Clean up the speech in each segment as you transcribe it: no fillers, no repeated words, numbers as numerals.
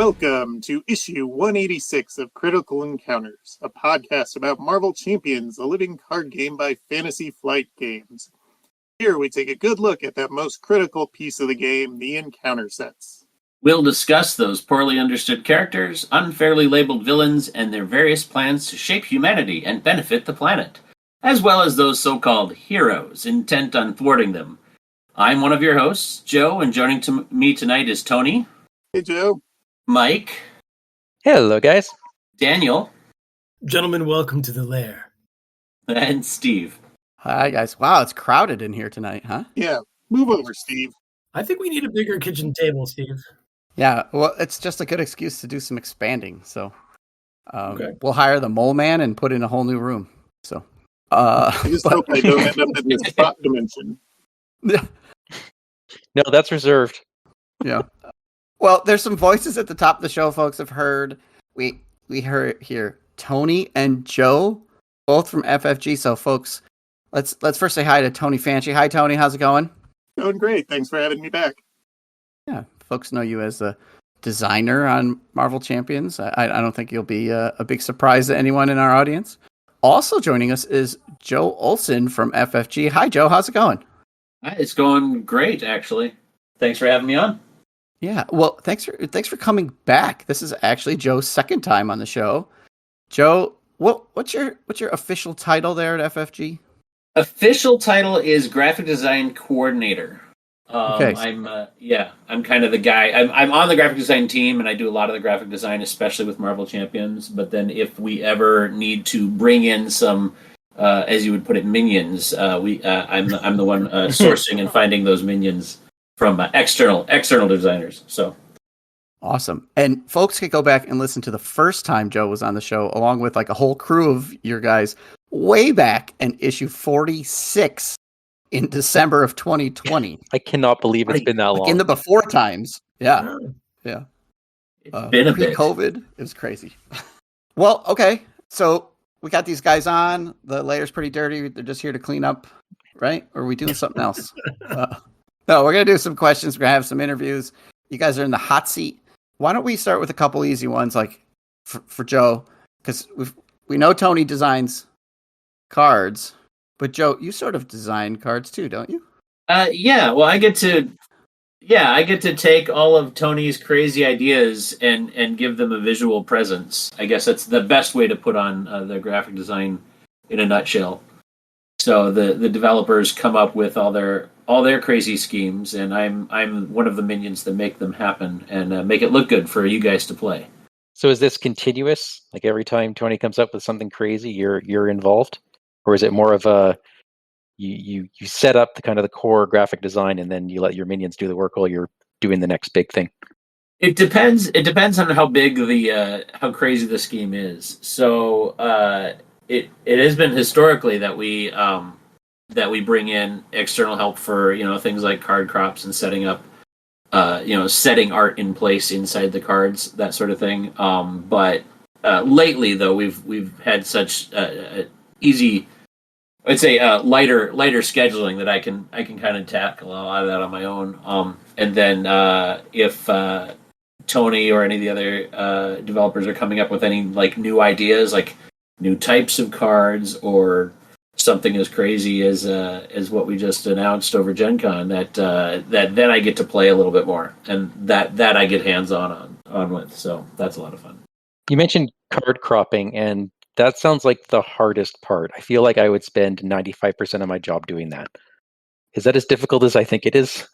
Welcome to issue 186 of Critical Encounters, a podcast about Marvel Champions, a living card game by Fantasy Flight Games. Here we take a good look at that most critical piece of the game, the encounter sets. We'll discuss those poorly understood characters, unfairly labeled villains, and their various plans to shape humanity and benefit the planet, as well as those so-called heroes intent on thwarting them. I'm one of your hosts, Joe, and joining me tonight is Tony. Hey, Joe. Mike. Hello, guys. Daniel. Gentlemen, welcome to the lair. And Steve. Hi, guys. Wow, it's crowded in here tonight, huh? Yeah, move over, Steve. I think we need a bigger kitchen table, Steve. Yeah, well, it's just a good excuse to do some expanding. So Okay. We'll hire the mole man and put in a whole new room. So I just hope I don't end up in this spot dimension. Yeah. No, that's reserved. Yeah. Well, there's some voices at the top of the show, folks have heard. We heard here Tony and Joe, both from FFG. So, folks, let's first say hi to Tony Fanchi. Hi, Tony. How's it going? Going great. Thanks for having me back. Yeah, folks know you as a designer on Marvel Champions. I don't think you'll be a big surprise to anyone in our audience. Also joining us is Joe Olson from FFG. Hi, Joe. How's it going? It's going great, actually. Thanks for having me on. Yeah, well, thanks for coming back. This is actually Joe's second time on the show. Joe, what's your official title there at FFG? Official title is Graphic Design Coordinator. Okay. I'm kind of the guy. I'm on the graphic design team, and I do a lot of the graphic design, especially with Marvel Champions. But then, if we ever need to bring in some, as you would put it, minions, I'm the one sourcing and finding those minions from external designers. So awesome. And folks can go back and listen to the first time Joe was on the show, along with like a whole crew of your guys, way back in issue 46 in December of 2020. I cannot believe it's been that long. In the before times. Yeah. Yeah. It's been a bit. Pre-COVID. It was crazy. Well, okay. So we got these guys on. The layer's pretty dirty. They're just here to clean up, right? Or are we doing something else? No, we're going to do some questions. We're going to have some interviews. You guys are in the hot seat. Why don't we start with a couple easy ones, like for Joe? Because we know Tony designs cards, but Joe, you sort of design cards too, don't you? Yeah. Well, I get to take all of Tony's crazy ideas and give them a visual presence. I guess that's the best way to put on the graphic design in a nutshell. So the developers come up with all their crazy schemes, and I'm one of the minions that make them happen and make it look good for you guys to play. So is this continuous? Like every time Tony comes up with something crazy, you're involved, or is it more of a you set up the core graphic design and then you let your minions do the work while you're doing the next big thing? It depends. It depends on how big how crazy the scheme is. So it has been historically that we bring in external help for things like card crops and setting up setting art in place inside the cards, that sort of thing. But lately, though, we've had such easy, I'd say, lighter scheduling that I can kind of tackle a lot of that on my own. And then if Tony or any of the other developers are coming up with any new ideas, like new types of cards or something as crazy as what we just announced over Gen Con, that then I get to play a little bit more, and that I get hands-on with. So that's a lot of fun. You mentioned card cropping, and that sounds like the hardest part. I feel like I would spend 95% of my job doing that. Is that as difficult as I think it is?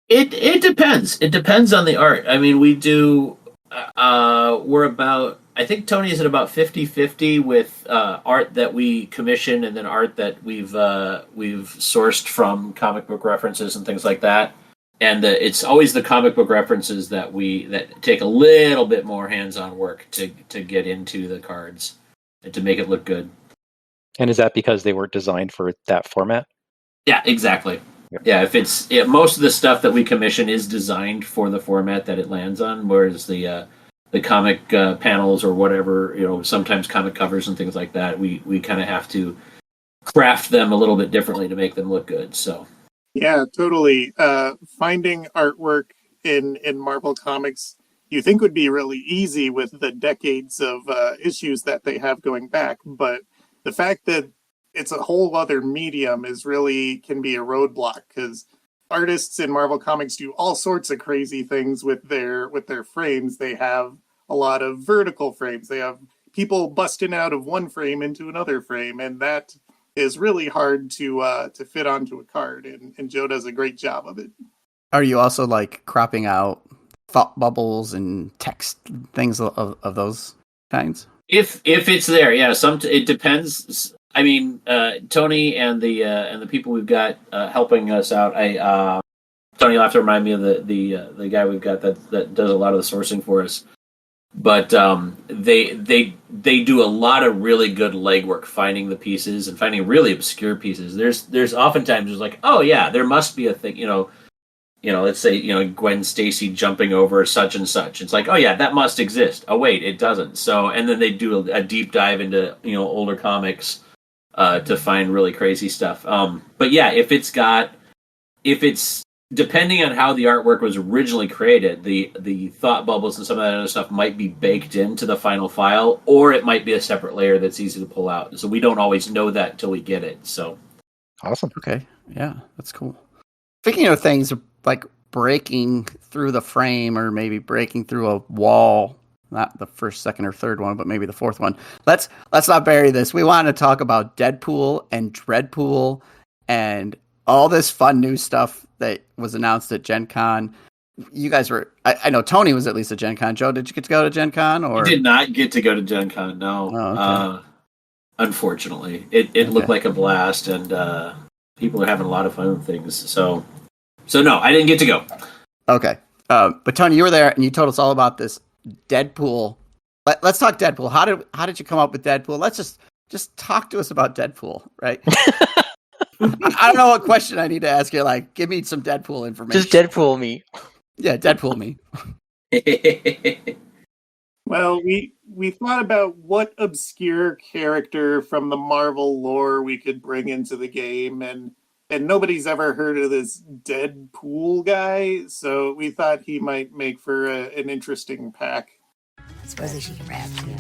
It depends. It depends on the art. I mean, we do. I think Tony is at about 50-50 with art that we commission and then art that we've sourced from comic book references and things like that. And it's always the comic book references that take a little bit more hands-on work to get into the cards and to make it look good. And is that because they weren't designed for that format? Yeah, exactly. Yeah, most of the stuff that we commission is designed for the format that it lands on, whereas the comic panels or whatever, sometimes comic covers and things like that, we kind of have to craft them a little bit differently to make them look good. So yeah, totally. Finding artwork in Marvel Comics you think would be really easy with the decades of issues that they have going back. But the fact that it's a whole other medium can be a roadblock, because artists in Marvel Comics do all sorts of crazy things with their frames. They have a lot of vertical frames. They have people busting out of one frame into another frame, and that is really hard to fit onto a card. And Joe does a great job of it. Are you also like cropping out thought bubbles and text things of those kinds? If it's there, yeah. It depends. I mean, Tony and the people we've got helping us out. Tony will have to remind me of the guy we've got that does a lot of the sourcing for us. But they do a lot of really good legwork finding the pieces and finding really obscure pieces. There's oftentimes there's like, oh yeah, there must be a thing, let's say, Gwen Stacy jumping over such and such. It's like, oh yeah, that must exist. Oh wait, it doesn't. So, and then they do a deep dive into, older comics to find really crazy stuff. But yeah, if it's depending on how the artwork was originally created, the thought bubbles and some of that other stuff might be baked into the final file, or it might be a separate layer that's easy to pull out. So we don't always know that until we get it. So awesome. Okay. Yeah, that's cool. Speaking of things like breaking through the frame or maybe breaking through a wall, not the first, second, or third one, but maybe the fourth one. Let's not bury this. We want to talk about Deadpool and Dreadpool and all this fun new stuff that was announced at Gen Con. You guys were, I know Tony was at least at Gen Con. Joe, did you get to go to Gen Con? Or? I did not get to go to Gen Con, no. Oh, okay. Unfortunately. It looked like a blast, and people are having a lot of fun with things. So no, I didn't get to go. Okay. But Tony, you were there, and you told us all about this Deadpool. Let's talk Deadpool. How did you come up with Deadpool? Let's just talk to us about Deadpool, right? I don't know what question I need to ask you. Like, give me some Deadpool information. Just Deadpool me. Yeah, Deadpool me. Well, we thought about what obscure character from the Marvel lore we could bring into the game, and nobody's ever heard of this Deadpool guy, so we thought he might make for an interesting pack. Supposedly she can rap. Yeah,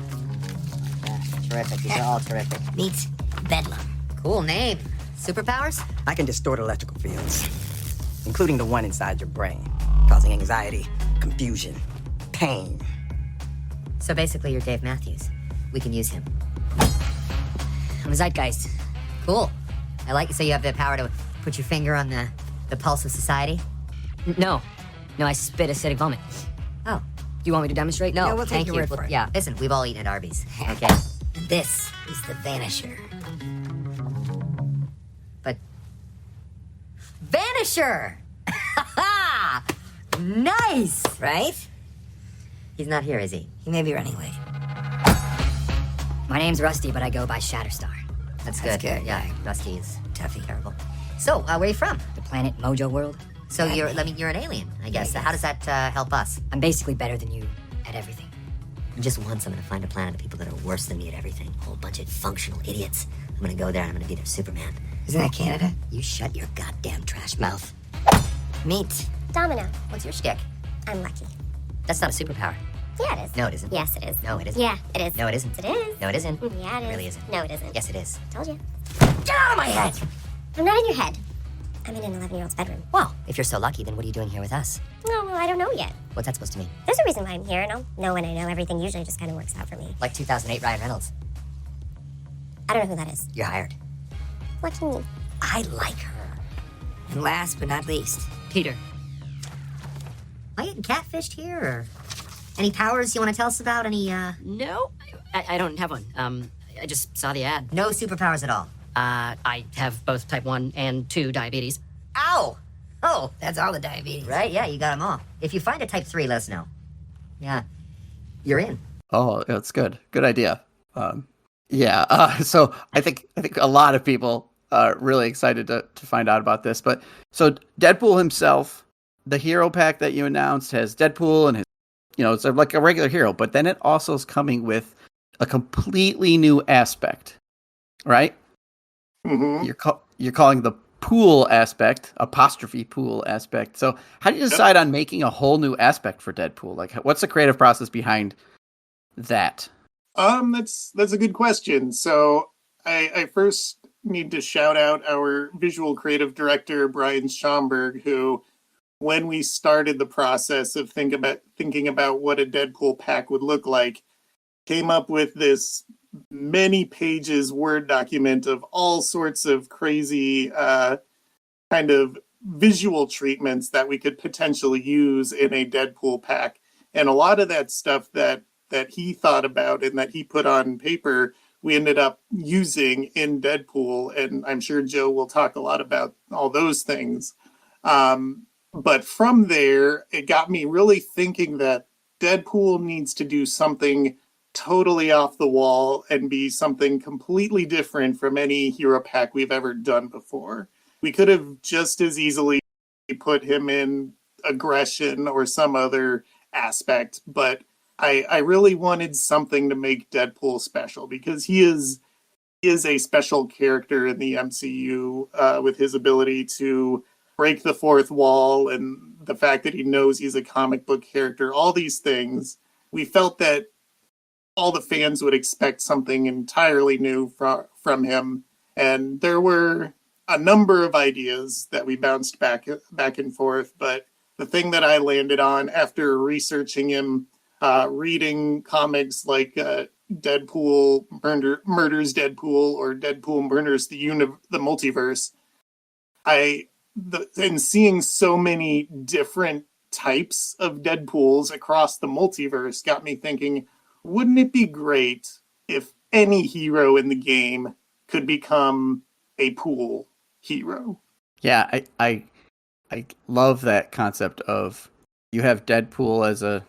terrific. These are all terrific. Meet Bedlam. Cool name. Superpowers? I can distort electrical fields, including the one inside your brain, causing anxiety, confusion, pain. So basically you're Dave Matthews. We can use him. I'm a zeitgeist. Cool. I like it. So you have the power to put your finger on the pulse of society? No, I spit acidic vomit. Oh. Do you want me to demonstrate? No, Yeah, we'll take thank your you. word for it. Yeah, listen, we've all eaten at Arby's, okay? This is the Vanisher. But... Vanisher! Nice! Right? He's not here, is he? He may be running late. My name's Rusty, but I go by Shatterstar. That's good. Yeah, Rusty is toughy, terrible. So, where are you from? The planet Mojo World. So you're an alien, I guess. So how does that help us? I'm basically better than you at everything. Just once I'm gonna find a planet of people that are worse than me at everything. A whole bunch of functional idiots. I'm gonna go there and I'm gonna be their Superman. Isn't that Canada? You shut your goddamn trash mouth. Meet. Domino. What's your shtick? I'm lucky. That's not a superpower. Yeah, it is. No, it isn't. Yes, it is. No, it isn't. Yeah, it is. No, it isn't. It is. No, it isn't. Yeah, it is. It really isn't. No, it isn't. Yes, it is. Told you. Get out of my head! I'm not in your head. I'm in an 11-year-old's bedroom. Well, if you're so lucky, then what are you doing here with us? No, well, I don't know yet. What's that supposed to mean? There's a reason why I'm here, and I'll know when I know. Everything usually just kind of works out for me. Like 2008 Ryan Reynolds. I don't know who that is. You're hired. Lucky me. I like her. And last but not least, Peter. Am I getting catfished here, or any powers you want to tell us about? Any, No, I don't have one. I just saw the ad. No superpowers at all. I have both type 1 and 2 diabetes. Ow! Oh, that's all the diabetes. right, yeah, you got them all. If you find a type 3, let us know. Yeah, you're in. Oh, that's good. Good idea. So I think a lot of people are really excited to find out about this. But so Deadpool himself, the hero pack that you announced has Deadpool and his, it's like a regular hero, but then it also is coming with a completely new aspect, right? Mm-hmm. You're calling the pool aspect, apostrophe pool aspect. So how do you decide on making a whole new aspect for Deadpool? Like, what's the creative process behind that? That's a good question. So I first need to shout out our visual creative director, Brian Schomburg, who, when we started the process of thinking about what a Deadpool pack would look like, came up with this many pages Word document of all sorts of crazy kind of visual treatments that we could potentially use in a Deadpool pack. And a lot of that stuff that he thought about and that he put on paper, we ended up using in Deadpool. And I'm sure Joe will talk a lot about all those things. But from there, it got me really thinking that Deadpool needs to do something totally off the wall and be something completely different from any hero pack we've ever done before. We could have just as easily put him in aggression or some other aspect, but I really wanted something to make Deadpool special because he is a special character in the MCU with his ability to break the fourth wall and the fact that he knows he's a comic book character, all these things. We felt that all the fans would expect something entirely new from him. And there were a number of ideas that we bounced back and forth. But the thing that I landed on after researching him, reading comics like Deadpool Murders Deadpool or Deadpool Murders the Multiverse, and seeing so many different types of Deadpools across the multiverse got me thinking, wouldn't it be great if any hero in the game could become a pool hero? Yeah, I love that concept of you have Deadpool as a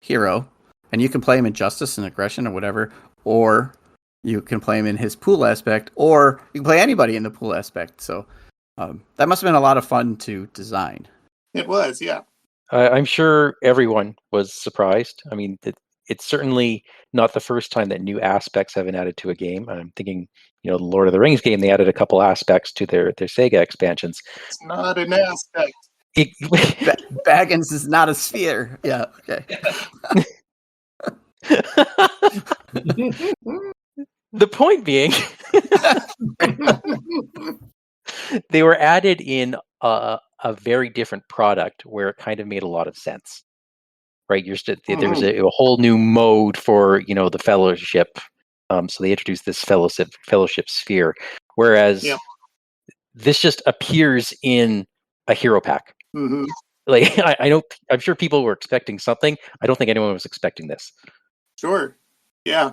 hero, and you can play him in Justice and Aggression or whatever, or you can play him in his pool aspect, or you can play anybody in the pool aspect. So that must have been a lot of fun to design. It was, yeah. I'm sure everyone was surprised. I mean, it's certainly not the first time that new aspects have been added to a game. I'm thinking, the Lord of the Rings game, they added a couple aspects to their Sega expansions. It's not an aspect. Baggins is not a sphere. Yeah, okay. The point being, they were added in a very different product where it kind of made a lot of sense, right? There's a whole new mode for the fellowship, so they introduced this fellowship sphere, whereas this just appears in a hero pack. Mm-hmm. Like I'm sure people were expecting something. I don't think anyone was expecting this. Sure, yeah,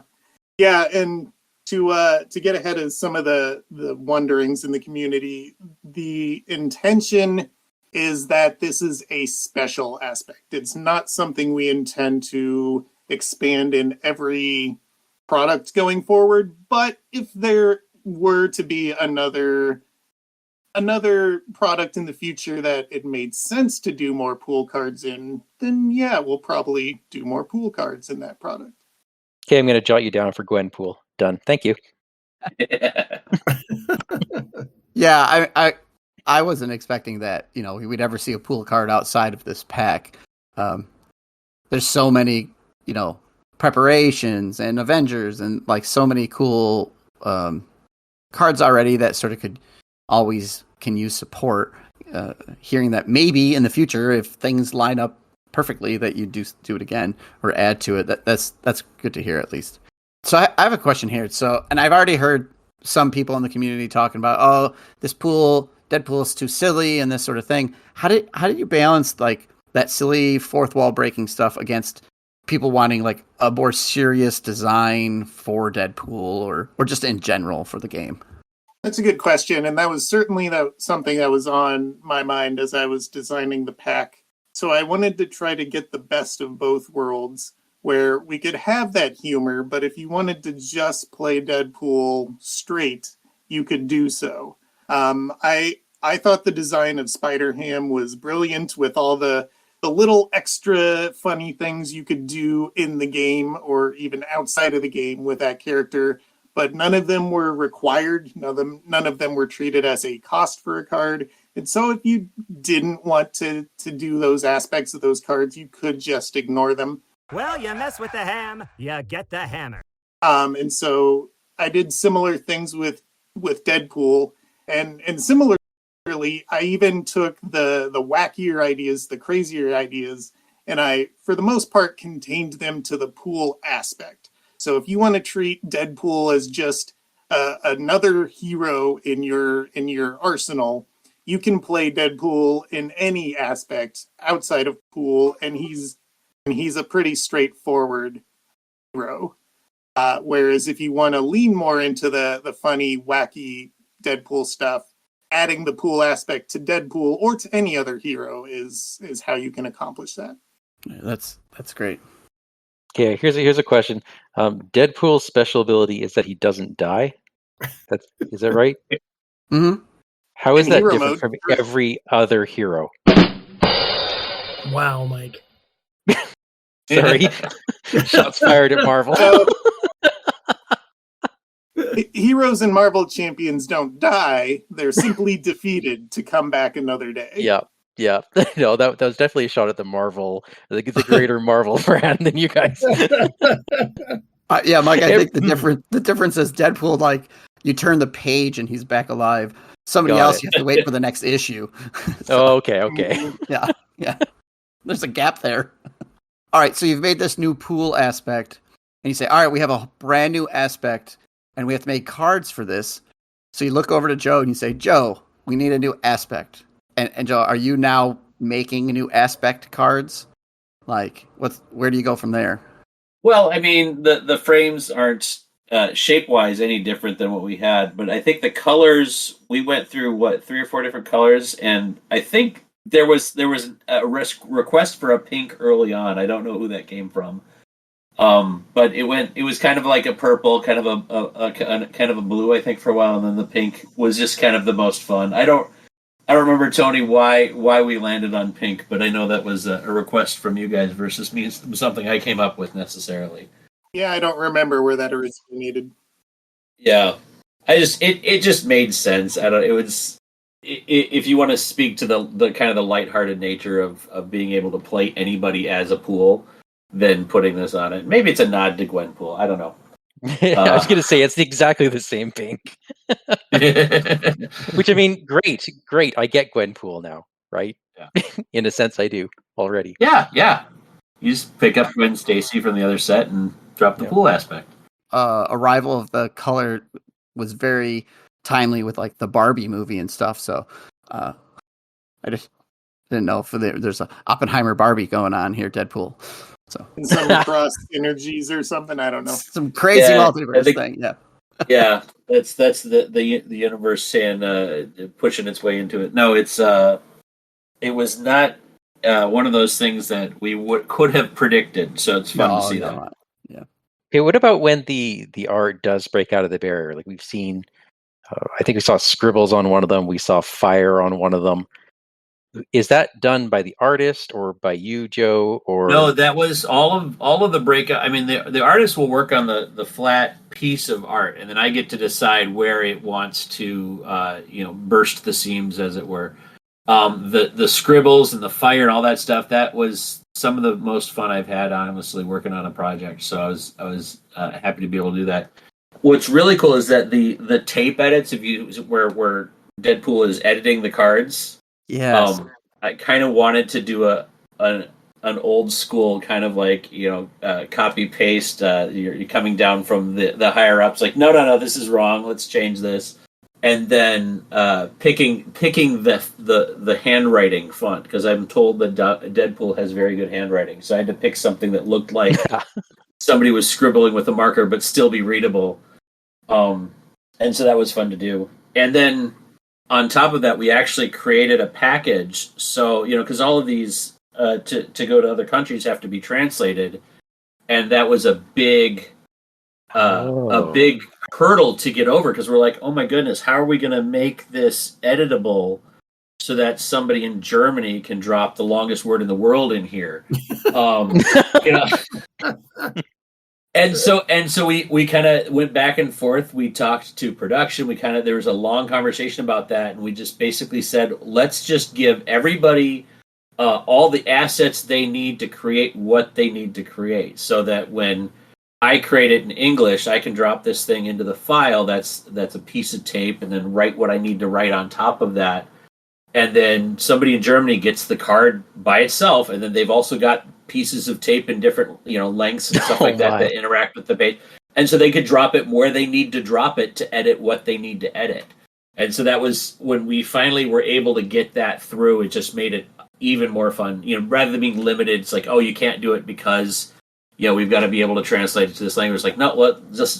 and to get ahead of some of the wonderings in the community, the intention is that this is a special aspect. It's not something we intend to expand in every product going forward, but if there were to be another product in the future that it made sense to do more pool cards in, then yeah, we'll probably do more pool cards in that product. Okay, I'm going to jot you down for Gwenpool. Done. Thank you. Yeah, I wasn't expecting that, we'd ever see a pool card outside of this pack. There's so many, preparations and Avengers and like so many cool cards already that sort of can use support. Hearing that maybe in the future, if things line up perfectly, that you do it again or add to it. That's good to hear at least. So I have a question here. So, and I've already heard some people in the community talking about, oh, this Deadpool is too silly and this sort of thing. How did you balance like that silly fourth wall breaking stuff against people wanting like a more serious design for Deadpool or just in general for the game? That's a good question, and that was certainly something that was on my mind as I was designing the pack. So I wanted to try to get the best of both worlds, where we could have that humor, but if you wanted to just play Deadpool straight, you could do so. I thought the design of Spider-Ham was brilliant with all the little extra funny things you could do in the game or even outside of the game with that character. but none of them were required. None of them were treated as a cost for a card. And so if you didn't want to do those aspects of those cards, you could just ignore them. Well, you mess with the ham, you get the hammer. And so I did similar things with Deadpool, and similarly, I even took the wackier ideas, the crazier ideas, and I, for the most part, contained them to the pool aspect. So if you want to treat Deadpool as just another hero in your arsenal, you can play Deadpool in any aspect outside of pool, and he's a pretty straightforward hero. Whereas if you want to lean more into the funny, wacky Deadpool stuff, adding the pool aspect to Deadpool or to any other hero is how you can accomplish that. Yeah, that's great. Okay, here's a question. Deadpool's special ability is that he doesn't die. Is that right? Mm-hmm. How is In that hero different mode, from every other hero? Wow, Mike. Sorry, shots fired at Marvel. Heroes and Marvel champions don't die; they're simply defeated to come back another day. Yeah. No, that was definitely a shot at the Marvel, the greater Marvel brand than you guys. Yeah, Mike. I think the difference is Deadpool. Like you turn the page and he's back alive. Somebody else, you have to wait for the next issue. So, okay. Yeah. There's a gap there. All right, so you've made this new pool aspect, and you say, all right, we have a brand new aspect, and we have to make cards for this. So you look over to Joe, and you say, Joe, we need a new aspect. And Joe, are you now making new aspect cards? Like, where do you go from there? Well, I mean, the frames aren't shape-wise any different than what we had, but I think the colors, we went through, 3 or 4 different colors, and I think there was a request for a pink early on. I don't know who that came from, but it was kind of like a purple, kind of a blue, I think, for a while, and then the pink was just kind of the most fun. I don't remember, Tony, why we landed on pink, but I know that was a request from you guys versus me. It was something I came up with necessarily. Yeah, I don't remember where that originated. Yeah, it just made sense. If you want to speak to the kind of the lighthearted nature of being able to play anybody as a pool, then putting this on it. Maybe it's a nod to Gwenpool. I don't know. I was going to say it's exactly the same pink. Which, I mean, great. I get Gwenpool now, right? Yeah. In a sense, I do already. Yeah. You just pick up Gwen Stacy from the other set and drop the pool aspect. Arrival of the color was very timely with like the Barbie movie and stuff. So I just didn't know if there's a Oppenheimer Barbie going on here, Deadpool. So some cross energies or something. I don't know. Some crazy multiverse thing. Yeah. Yeah, that's the universe saying pushing its way into it. No, it was not one of those things that we could have predicted. So it's fun to see that. Yeah. Okay, what about when the art does break out of the barrier? Like we've seen, I think we saw scribbles on one of them. We saw fire on one of them. Is that done by the artist or by you, Joe? Or no, that was all of the breakout. I mean, the artist will work on the flat piece of art, and then I get to decide where it wants to burst the seams, as it were. The scribbles and the fire and all that stuff, that was some of the most fun I've had, honestly, working on a project. So I was happy to be able to do that. What's really cool is that the tape edits, where Deadpool is editing the cards. Yeah. I kind of wanted to do an old school kind of like copy paste. You're coming down from the higher ups, like no, this is wrong. Let's change this, and then picking the handwriting font, because I'm told that Deadpool has very good handwriting. So I had to pick something that looked like somebody was scribbling with a marker, but still be readable. And so that was fun to do, and then. On top of that, we actually created a package. So, because all of these to go to other countries have to be translated, and that was a big hurdle to get over, because we're like, oh my goodness, how are we going to make this editable so that somebody in Germany can drop the longest word in the world in here? And so we kind of went back and forth. We talked to production. There was a long conversation about that, and we just basically said, let's just give everybody all the assets they need to create what they need to create, so that when I create it in English, I can drop this thing into the file. That's a piece of tape, and then write what I need to write on top of that. And then somebody in Germany gets the card by itself, and then they've also got pieces of tape in different lengths and stuff like that interact with the page, and so they could drop it where they need to drop it to edit what they need to edit. And so that was when we finally were able to get that through. It just made it even more fun. Rather than being limited, it's like, oh, you can't do it because we've got to be able to translate it to this language. Like, no,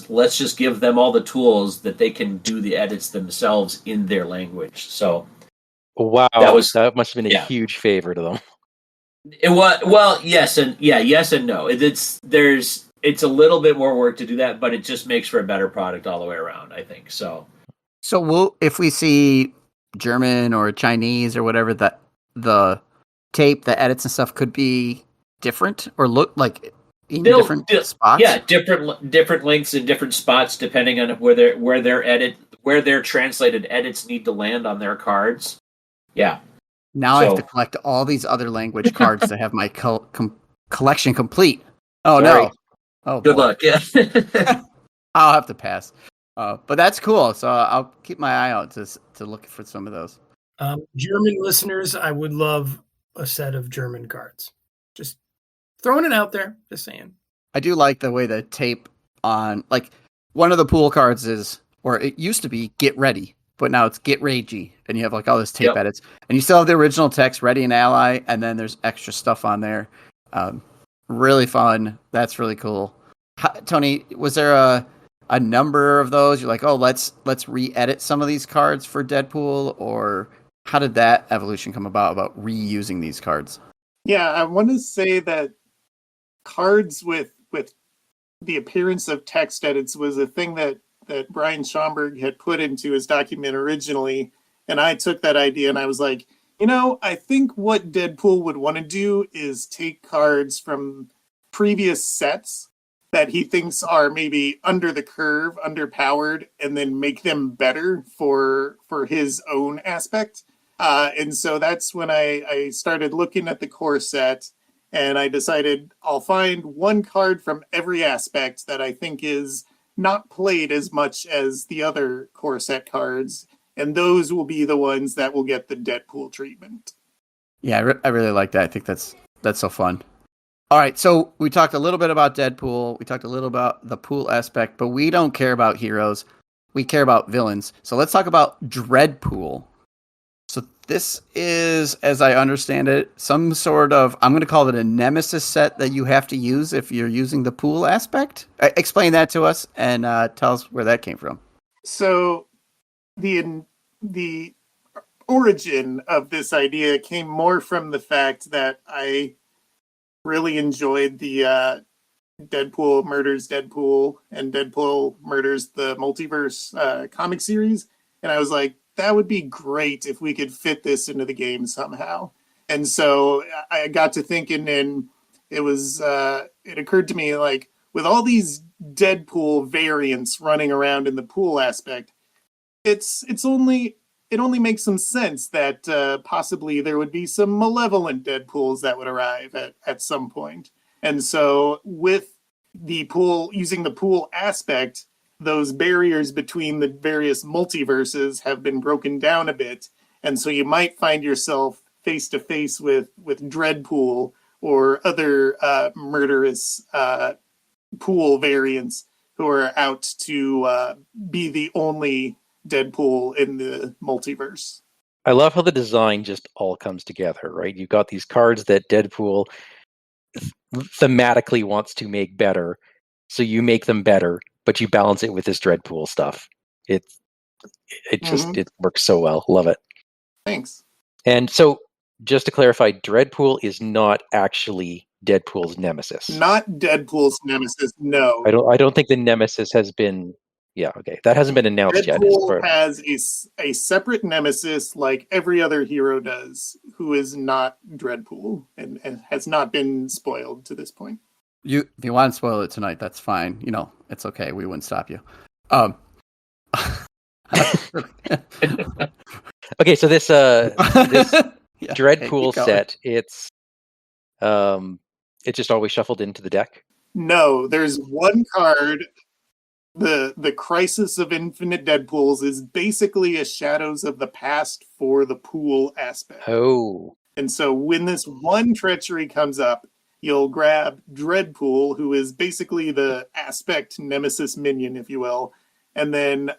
let's just give them all the tools that they can do the edits themselves in their language. So. Wow, that must have been a huge favor to them. It was yes and no. It's a little bit more work to do that, but it just makes for a better product all the way around, I think. So if we see German or Chinese or whatever, that the tape, the edits and stuff could be different or look like in different spots. Yeah, different lengths in different spots depending on where their translated edits need to land on their cards. Yeah. Now I have to collect all these other language cards to have my collection complete. Oh, sorry. No. Oh, good luck. Yeah. I'll have to pass. But that's cool. So I'll keep my eye out to look for some of those. German listeners, I would love a set of German cards. Just throwing it out there. Just saying. I do like the way the tape on, like, one of the pool cards is, or it used to be, get ready. But now it's get ragey, and you have like all this tape edits, and you still have the original text, ready and ally, and then there's extra stuff on there. Really fun. That's really cool. Tony, was there a number of those? You're like, oh, let's re-edit some of these cards for Deadpool, or how did that evolution come about reusing these cards? Yeah, I want to say that cards with the appearance of text edits was a thing that Brian Schomburg had put into his document originally. And I took that idea and I was like, I think what Deadpool would want to do is take cards from previous sets that he thinks are maybe under the curve, underpowered, and then make them better for his own aspect. And so that's when I started looking at the core set, and I decided I'll find one card from every aspect that I think is not played as much as the other core set cards, and those will be the ones that will get the Deadpool treatment. Yeah, I really like that. I think that's so fun. All right, so we talked a little bit about Deadpool. We talked a little about the pool aspect, but we don't care about heroes. We care about villains. So let's talk about Dreadpool. So this is, as I understand it, some sort of, I'm going to call it a nemesis set that you have to use if you're using the pool aspect. Explain that to us and tell us where that came from. So the origin of this idea came more from the fact that I really enjoyed the Deadpool Murders Deadpool and Deadpool Murders the Multiverse comic series. And I was like, that would be great if we could fit this into the game somehow. And so I got to thinking, and it occurred to me, like, with all these Deadpool variants running around in the pool aspect, it only makes some sense that possibly there would be some malevolent Deadpools that would arrive at some point. And so with the pool, using the pool aspect, those barriers between the various multiverses have been broken down a bit. And so you might find yourself face to face with Dreadpool or other murderous pool variants who are out to be the only Deadpool in the multiverse. I love how the design just all comes together, right? You've got these cards that Deadpool thematically wants to make better, so you make them better, but you balance it with this Dreadpool stuff. It works so well. Love it. Thanks. And so, just to clarify, Dreadpool is not actually Deadpool's nemesis. Not Deadpool's nemesis, no. I don't think the nemesis has been. Yeah, okay. That hasn't been announced yet. Deadpool has a separate nemesis like every other hero does, who is not Dreadpool and has not been spoiled to this point. if you want to spoil it tonight, that's fine. It's okay. We wouldn't stop you. Um, Okay, so this Yeah, Dreadpool keep going. set, it's just always shuffled into the deck. No, there's one card. The Crisis of Infinite Deadpools is basically a Shadows of the Past for the pool aspect. Oh. And so when this one treachery comes up, you'll grab Dreadpool, who is basically the aspect nemesis minion, if you will. And then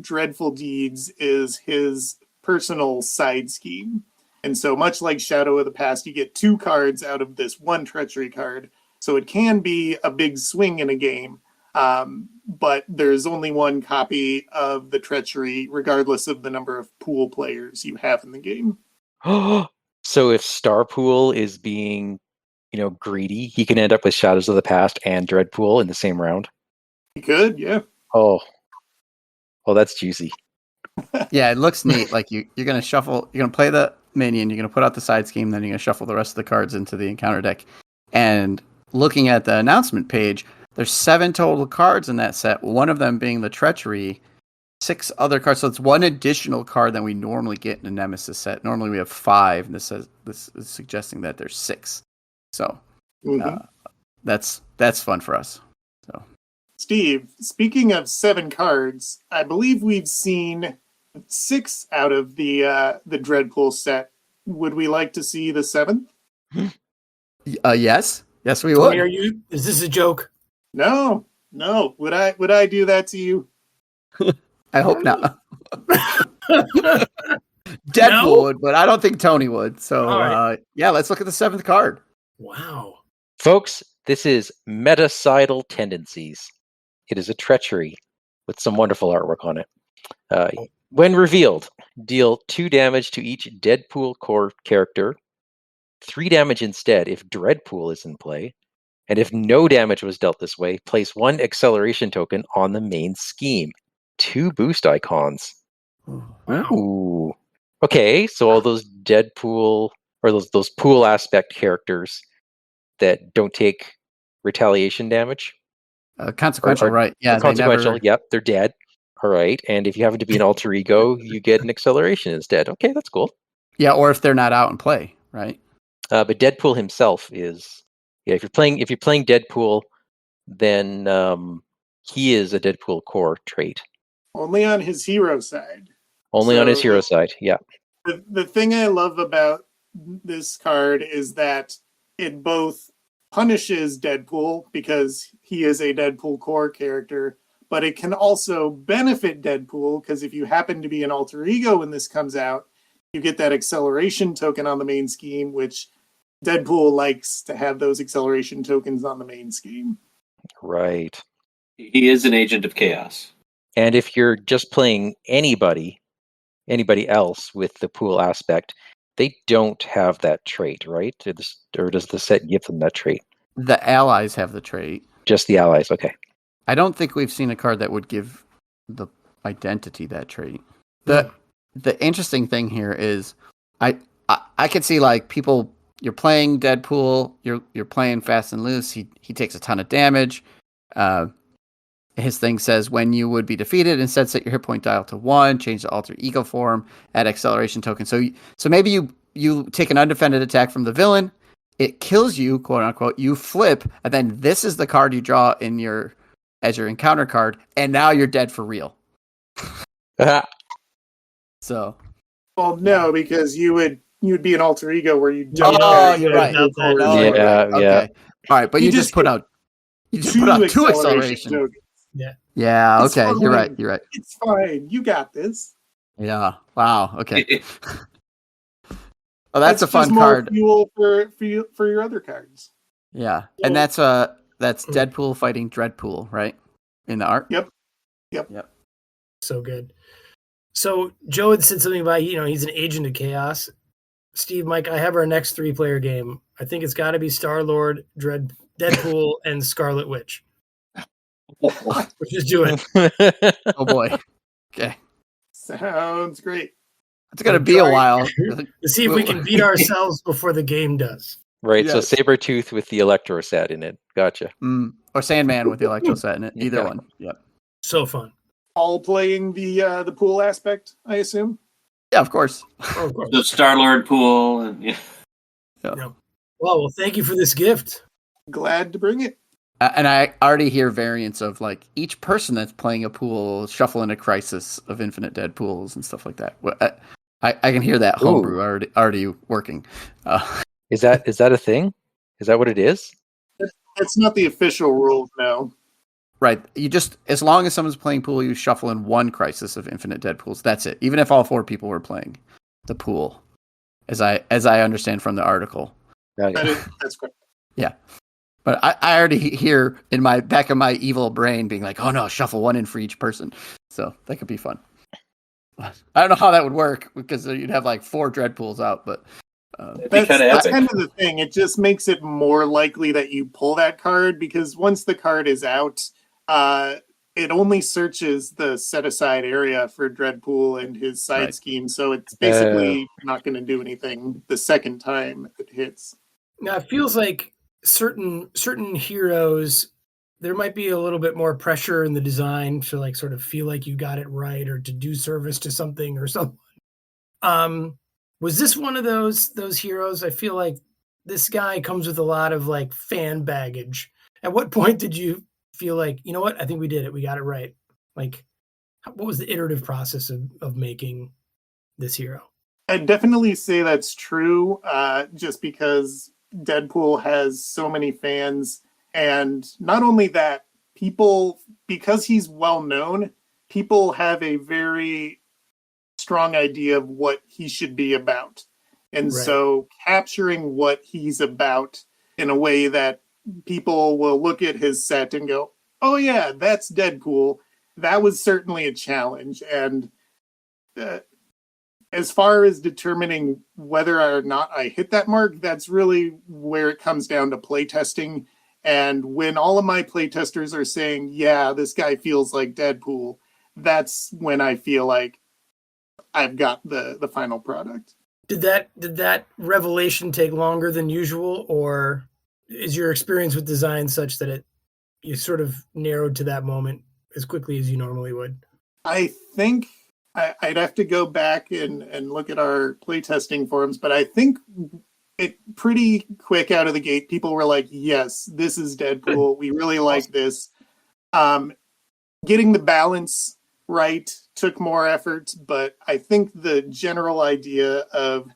Dreadful Deeds is his personal side scheme. And so much like Shadow of the Past, you get 2 cards out of this one treachery card. So it can be a big swing in a game. But there's only one copy of the treachery, regardless of the number of pool players you have in the game. So if Starpool is being, greedy, he can end up with Shadows of the Past and Dreadpool in the same round. You could, yeah. Oh, that's juicy. Yeah, it looks neat. Like you're gonna shuffle, you're gonna play the minion, you're gonna put out the side scheme, then you're gonna shuffle the rest of the cards into the encounter deck. And looking at the announcement page, there's 7 total cards in that set. One of them being the treachery, 6 other cards. So it's one additional card than we normally get in a Nemesis set. Normally we have 5, and this is suggesting that there's 6. So that's fun for us. So, Steve, speaking of 7 cards, I believe we've seen 6 out of the Dreadpool set. Would we like to see the 7th? Yes, we Tony, would. is this a joke? No. Would I do that to you? I hope not. Deadpool would, but I don't think Tony would. So right. Let's look at the 7th card. Wow. Folks, this is Metacidal Tendencies. It is a treachery with some wonderful artwork on it. When revealed, deal 2 damage to each Deadpool core character, 3 damage instead if Dreadpool is in play, and if no damage was dealt this way, place 1 acceleration token on the main scheme. 2 boost icons. Wow. Ooh. Okay, so all those Deadpool or those pool aspect characters that don't take retaliation damage. Consequential, right? Yeah, consequential. Yep, they're dead. All right, and if you happen to be an alter ego, you get an acceleration instead. Okay, that's cool. Yeah, or if they're not out in play, right? But Deadpool himself is. Yeah, if you're playing Deadpool, then he is a Deadpool core trait. Only on his hero side. Only on his hero side, yeah. The thing I love about this card is that it both punishes Deadpool because he is a Deadpool core character, but it can also benefit Deadpool because if you happen to be an alter ego when this comes out, you get that acceleration token on the main scheme, which Deadpool likes to have those acceleration tokens on the main scheme. Right. He is an agent of chaos. And if you're just playing anybody else with the pool aspect, they don't have that trait, right? Or does the set give them that trait? The allies have the trait. Just the allies, okay. I don't think we've seen a card that would give the identity that trait. The interesting thing here is I could see like people, you're playing Deadpool, you're playing fast and loose, he takes a ton of damage. His thing says when you would be defeated, instead set your hit point dial to 1, change the alter ego form, add acceleration token. So maybe you take an undefended attack from the villain, it kills you, quote unquote, you flip, and then this is the card you draw as your encounter card, and now you're dead for real. So, well, no, because you would be an alter ego where you don't. Oh, you're right. Yeah. Okay. All right, but you just put out 2 acceleration tokens. Yeah. Okay. You're right. It's fine. You got this. Yeah. Wow. Okay. Oh, that's a fun just more card. Fuel for your other cards. Yeah, and that's Deadpool fighting Dreadpool, right? In the art. Yep. So good. So Joe had said something about he's an agent of chaos. Steve, Mike, I have our next 3-player game. I think it's got to be Star-Lord, Deadpool, and Scarlet Witch. Which is doing. Oh boy. Okay. Sounds great. It's gonna be a while to see if we can beat ourselves before the game does. Right, so Yes. Sabretooth with the Electro set in it. Gotcha. Or Sandman with the Electro set in it. Either Yeah. one. Yep. So fun. All playing the pool aspect, I assume. Yeah, of course. Oh, of course. The Star-Lord pool. And, yeah. Yeah. Well, thank you for this gift. Glad to bring it. And I already hear variants of like each person that's playing a pool shuffle in a Crisis of Infinite Deadpools and stuff like that. I can hear that homebrew already working. Is that a thing? Is that what it is? It's not the official rules now. Right. You just, as long as someone's playing pool, you shuffle in one Crisis of Infinite Deadpools. That's it. Even if all 4 people were playing the pool, as I understand from the article. That's correct. Yeah. But I already hear in my back of my evil brain being like, oh no, shuffle 1 in for each person. So that could be fun. I don't know how that would work because you'd have like 4 Dreadpools out, but that's kind of the thing. It just makes it more likely that you pull that card because once the card is out, it only searches the set-aside area for Dreadpool and his side scheme, so it's basically not going to do anything the second time it hits. Now, it feels like certain heroes, there might be a little bit more pressure in the design to like sort of feel like you got it right or to do service to something or someone. Was this one of those heroes? I feel like this guy comes with a lot of like fan baggage. At what point did you feel like, you know what? I think we did it. We got it right. Like, what was the iterative process of making this hero? I'd definitely say that's true, just because Deadpool has so many fans. And not only that, people, because he's well known, people have a very strong idea of what he should be about. And so capturing what he's about in a way that people will look at his set and go, oh yeah, that's Deadpool. That was certainly a challenge. And as far as determining whether or not I hit that mark, that's really where it comes down to playtesting. And when all of my playtesters are saying, yeah, this guy feels like Deadpool, that's when I feel like I've got the final product. Did that revelation take longer than usual, or is your experience with design such that you sort of narrowed to that moment as quickly as you normally would? I think I'd have to go back and look at our playtesting forums, but I think it pretty quick out of the gate, people were like, yes, this is Deadpool. We really like this. Getting the balance right took more effort, but I think the general idea of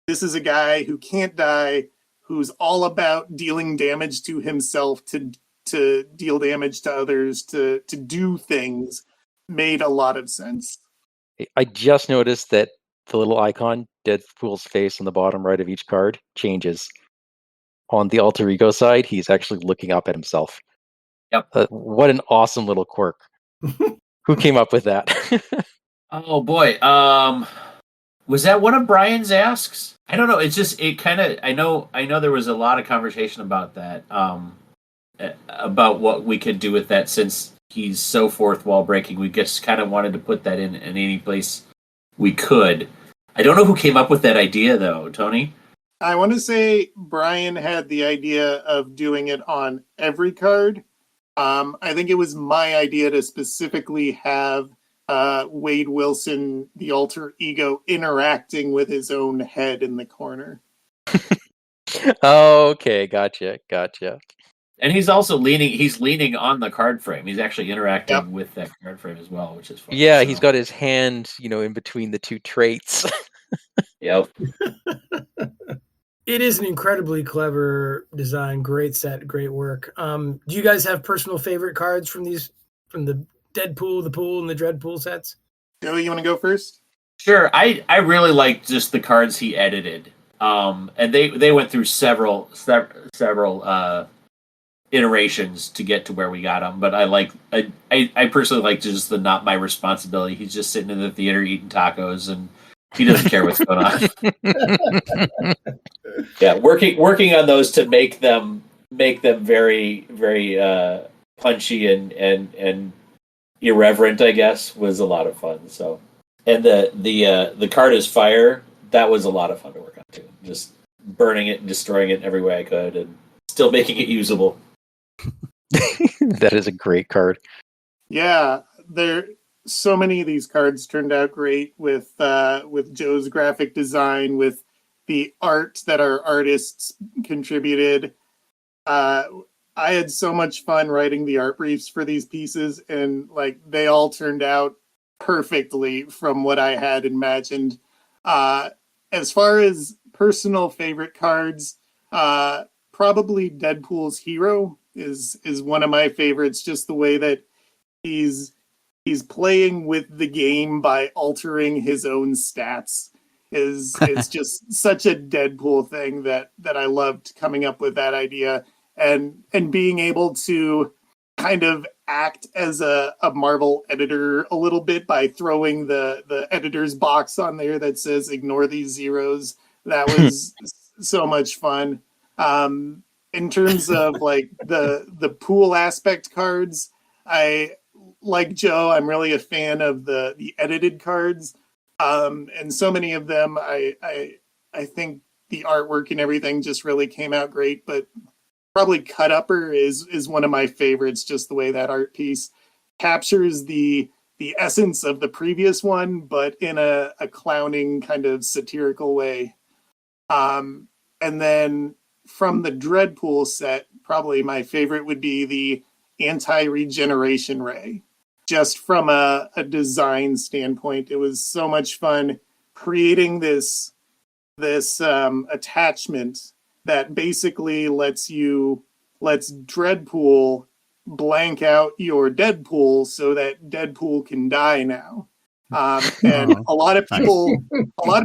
this is a guy who can't die, who's all about dealing damage to himself, to deal damage to others, to do things, made a lot of sense. I just noticed that the little icon, Deadpool's face on the bottom right of each card, changes. On the alter ego side, he's actually looking up at himself. Yep. What an awesome little quirk. Who came up with that? Oh boy. Was that one of Brian's asks? I don't know. It's just I know there was a lot of conversation about that. About what we could do with that since he's so fourth wall breaking. We just kind of wanted to put that in any place we could. I don't know who came up with that idea though, Tony. I want to say Brian had the idea of doing it on every card. I think it was my idea to specifically have Wade Wilson, the alter ego, interacting with his own head in the corner. Okay, gotcha. And he's also leaning on the card frame. He's actually interacting with that card frame as well, which is fun. Yeah, he's got his hand, in between the two traits. Yep. It is an incredibly clever design, great set, great work. Do you guys have personal favorite cards from the Deadpool, the Pool, and the Dreadpool sets? Joey, you want to go first? Sure. I really like just the cards he edited. And they went through several iterations to get to where we got him. But I personally like just the not my responsibility. He's just sitting in the theater eating tacos and he doesn't care what's going on. Yeah, working on those to make them very, very punchy and irreverent, I guess, was a lot of fun. So, and the card is fire. That was a lot of fun to work on too. Just burning it and destroying it every way I could, and still making it usable. That is a great card. Yeah, so many of these cards turned out great with Joe's graphic design, with the art that our artists contributed. I had so much fun writing the art briefs for these pieces, and like they all turned out perfectly from what I had imagined. As far as personal favorite cards, probably Deadpool's Hero is one of my favorites. Just the way that he's playing with the game by altering his own stats is just such a Deadpool thing that I loved coming up with that idea, and being able to kind of act as a Marvel editor a little bit by throwing the editor's box on there that says ignore these zeros. That was so much fun. In terms of like the pool aspect cards, like Joe, I'm really a fan of the edited cards. And so many of them, I think the artwork and everything just really came out great, but probably Cut Upper is one of my favorites, just the way that art piece captures the essence of the previous one, but in a clowning kind of satirical way. And then from the Dreadpool set, probably my favorite would be the anti-regeneration ray. Just from a design standpoint, it was so much fun creating this attachment that basically lets Dreadpool blank out your Deadpool so that Deadpool can die now. And a lot of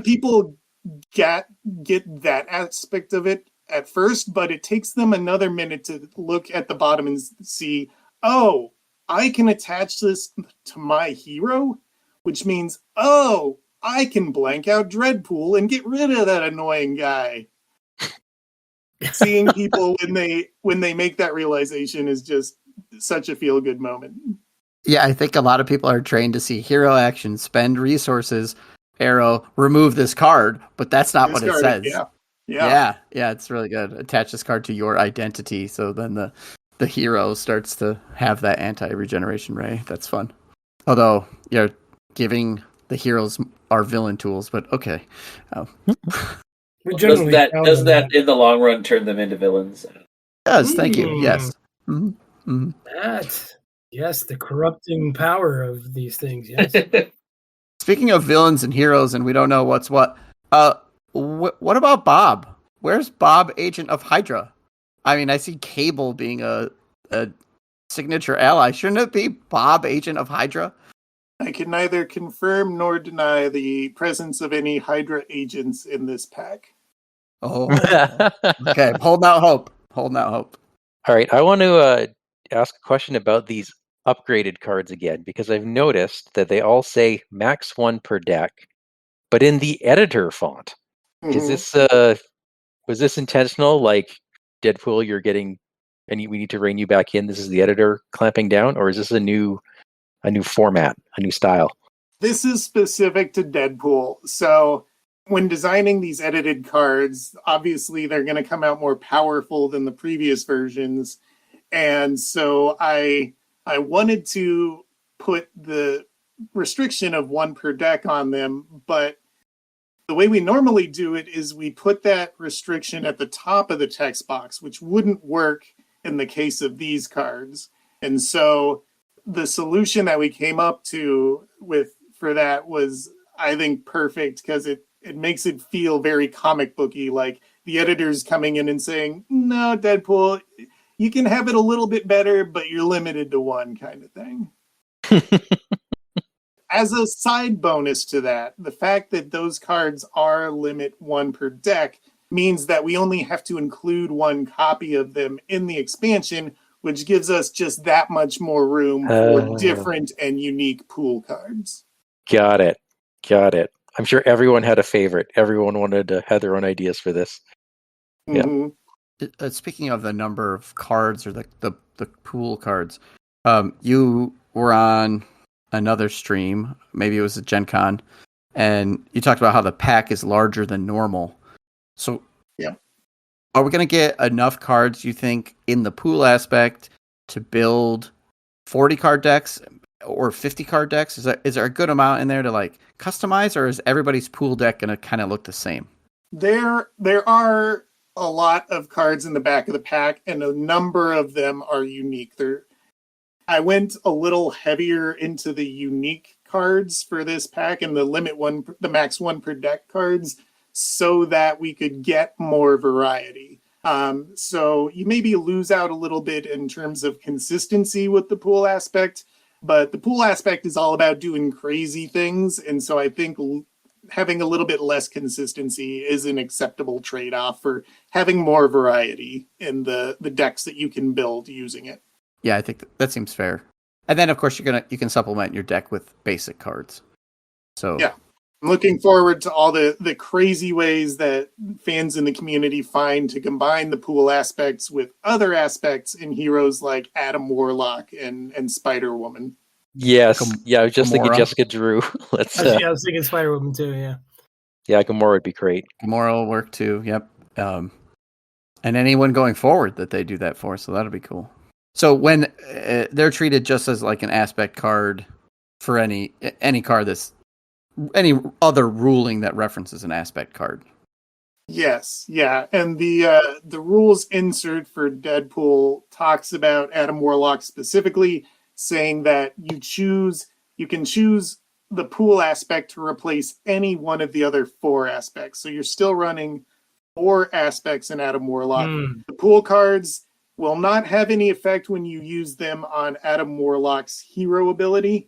people get that aspect of it at first, but it takes them another minute to look at the bottom and see, oh, I can attach this to my hero, which means, oh, I can blank out Dreadpool and get rid of that annoying guy. Seeing people when they make that realization is just such a feel-good moment. Yeah, I think a lot of people are trained to see hero action, spend resources, arrow, remove this card, but that's not what it says. Yeah, it's really good. Attach this card to your identity, so then the hero starts to have that anti-regeneration ray. That's fun. Although you're giving the heroes our villain tools, but okay. Doesn't that in the long run turn them into villains? It does. Thank you. Yes. Mm-hmm. Mm-hmm. Yes, the corrupting power of these things. Yes. Speaking of villains and heroes, and we don't know what's what. What about Bob? Where's Bob, Agent of Hydra? I mean, I see Cable being a signature ally. Shouldn't it be Bob, Agent of Hydra? I can neither confirm nor deny the presence of any Hydra agents in this pack. Oh, okay. Holding out hope. All right, I want to ask a question about these upgraded cards again, because I've noticed that they all say max 1 per deck, but in the editor font. Mm-hmm. Is this was this intentional? Like Deadpool, you're getting, and we need to rein you back in. This is the editor clamping down, or is this a new format, a new style? This is specific to Deadpool. So when designing these edited cards, obviously they're going to come out more powerful than the previous versions. And so I wanted to put the restriction of 1 per deck on them, but the way we normally do it is we put that restriction at the top of the text box, which wouldn't work in the case of these cards. And so the solution that we came up to for that was, I think, perfect, because it makes it feel very comic booky, like the editor's coming in and saying, no, Deadpool, you can have it a little bit better, but you're limited to 1 kind of thing. As a side bonus to that, the fact that those cards are limit 1 per deck means that we only have to include 1 copy of them in the expansion, which gives us just that much more room for different and unique pool cards. Got it. I'm sure everyone had a favorite. Everyone wanted to have their own ideas for this. Mm-hmm. Yeah. Speaking of the number of cards, or the pool cards, you were on another stream, maybe it was at Gen Con, and you talked about how the pack is larger than normal. So Yeah. Are we going to get enough cards, you think, in the pool aspect to build 40 card decks or 50 card decks? Is there a good amount in there to like customize, or is everybody's pool deck going to kind of look the same? There are a lot of cards in the back of the pack, and a number of them are unique. I went a little heavier into the unique cards for this pack and the max one per deck cards, so that we could get more variety. So you maybe lose out a little bit in terms of consistency with the pool aspect, but the pool aspect is all about doing crazy things, and so I think having a little bit less consistency is an acceptable trade-off for having more variety in the decks that you can build using it. Yeah, I think that seems fair. And then, of course, you can supplement your deck with basic cards. So yeah, I'm looking forward to all the crazy ways that fans in the community find to combine the pool aspects with other aspects in heroes like Adam Warlock and Spider-Woman. Yes. I was just thinking Gamora. Jessica Drew. Let's. I was thinking Spider-Woman too. Yeah. Yeah, Gamora would be great. Gamora will work too. Yep. And anyone going forward that they do that for, so that'll be cool. So when they're treated just as like an aspect card for any card that's any other ruling that references an aspect card. Yes, yeah, and the rules insert for Deadpool talks about Adam Warlock specifically, saying that you can choose the pool aspect to replace any one of the other 4 aspects. So you're still running 4 aspects in Adam Warlock. The pool cards will not have any effect when you use them on Adam Warlock's hero ability,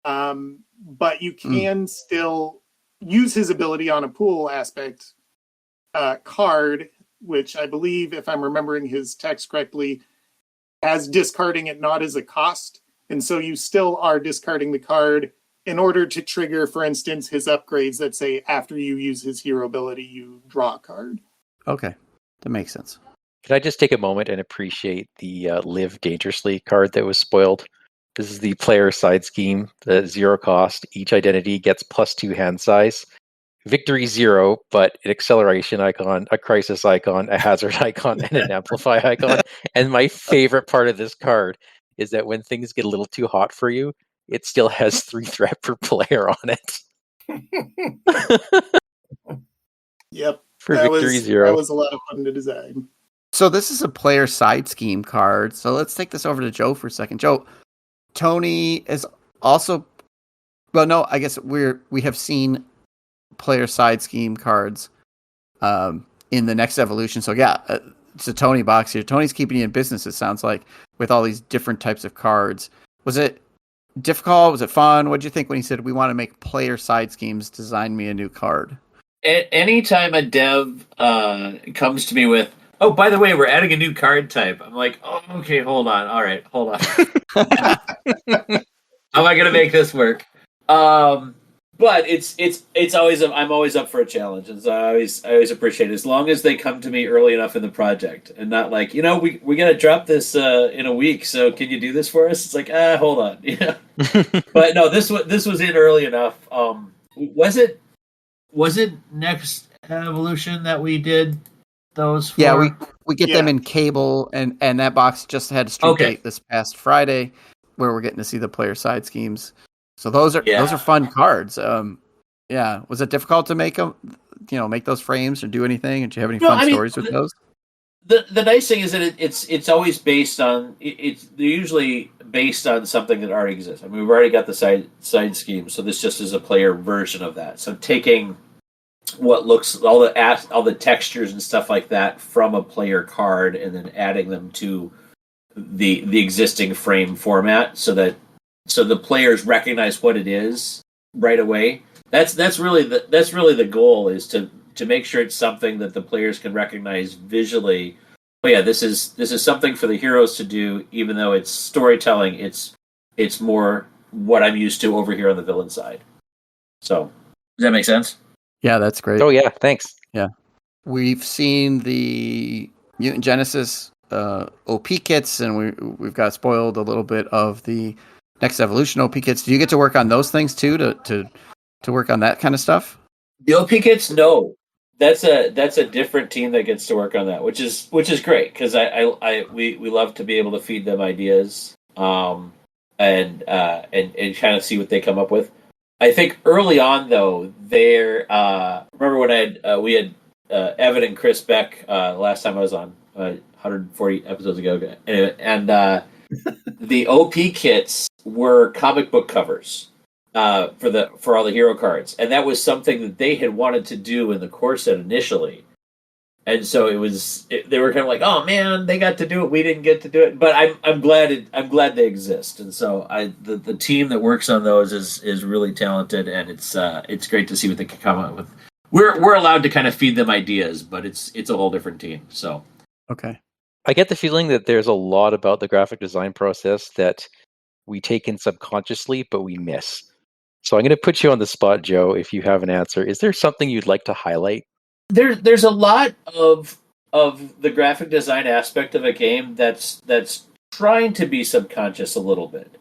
but you can still use his ability on a pool aspect card, which I believe, if I'm remembering his text correctly, has discarding it not as a cost. And so you still are discarding the card in order to trigger, for instance, his upgrades that say after you use his hero ability, you draw a card. Okay, that makes sense. Can I just take a moment and appreciate the Live Dangerously card that was spoiled? This is the player side scheme, the 0 cost. Each identity gets +2 hand size. Victory 0, but an acceleration icon, a crisis icon, a hazard icon, and an amplify icon. And my favorite part of this card is that when things get a little too hot for you, it still has 3 threat per player on it. Yep. For Victory 0. That was a lot of fun to design. So this is a player side scheme card. So let's take this over to Joe for a second. Joe, Tony is also, well, no, I guess we have seen player side scheme cards in the next evolution. So yeah, it's a Tony box here. Tony's keeping you in business, it sounds like, with all these different types of cards. Was it difficult? Was it fun? What did you think when he said, we want to make player side schemes, design me a new card? Anytime a dev comes to me with, oh, by the way, we're adding a new card type, I'm like, oh, okay, hold on. All right, hold on. How am I going to make this work? But it's always I'm always up for a challenge, and so I always appreciate it as long as they come to me early enough in the project, and not like, we got to drop this in a week, so can you do this for us? It's like, hold on, But no, this was in early enough. Was it next evolution that we did those for? Yeah, we get them in cable, and that box just had a street date this past Friday, where we're getting to see the player side schemes. So those are fun cards. Was it difficult to make them? Make those frames or do anything? Did you have any fun stories with those? The nice thing is that it's always based on they're usually based on something that already exists. I mean, we've already got the side scheme, so this just is a player version of that. So taking what looks all the textures and stuff like that from a player card and then adding them to the existing frame format so the players recognize what it is right away. That's really the goal, is to make sure it's something that the players can recognize visually. Oh yeah, this is something for the heroes to do, even though it's storytelling. It's more what I'm used to over here on the villain side. So does that make sense? Yeah, that's great. Oh yeah, thanks. Yeah, we've seen the Mutant Genesis OP kits, and we've got spoiled a little bit of the next evolution OP kits. Do you get to work on those things too, to work on that kind of stuff? The OP kits, no. that's a different team that gets to work on that, which is great because we love to be able to feed them ideas, and kind of see what they come up with. I think early on though, remember when we had Evan and Chris Beck last time I was on 140 episodes ago, and the OP kits were comic book covers for all the hero cards, and that was something that they had wanted to do in the core set initially. And so they were kind of like, oh man, they got to do it, we didn't get to do it. But I'm glad they exist, and so the team that works on those is really talented, and it's great to see what they can come up with. We're allowed to kind of feed them ideas, but it's a whole different team. So Okay. I get the feeling that there's a lot about the graphic design process that we take in subconsciously, but we miss. So I'm going to put you on the spot, Joe, if you have an answer. Is there something you'd like to highlight? There's a lot of the graphic design aspect of a game that's trying to be subconscious a little bit.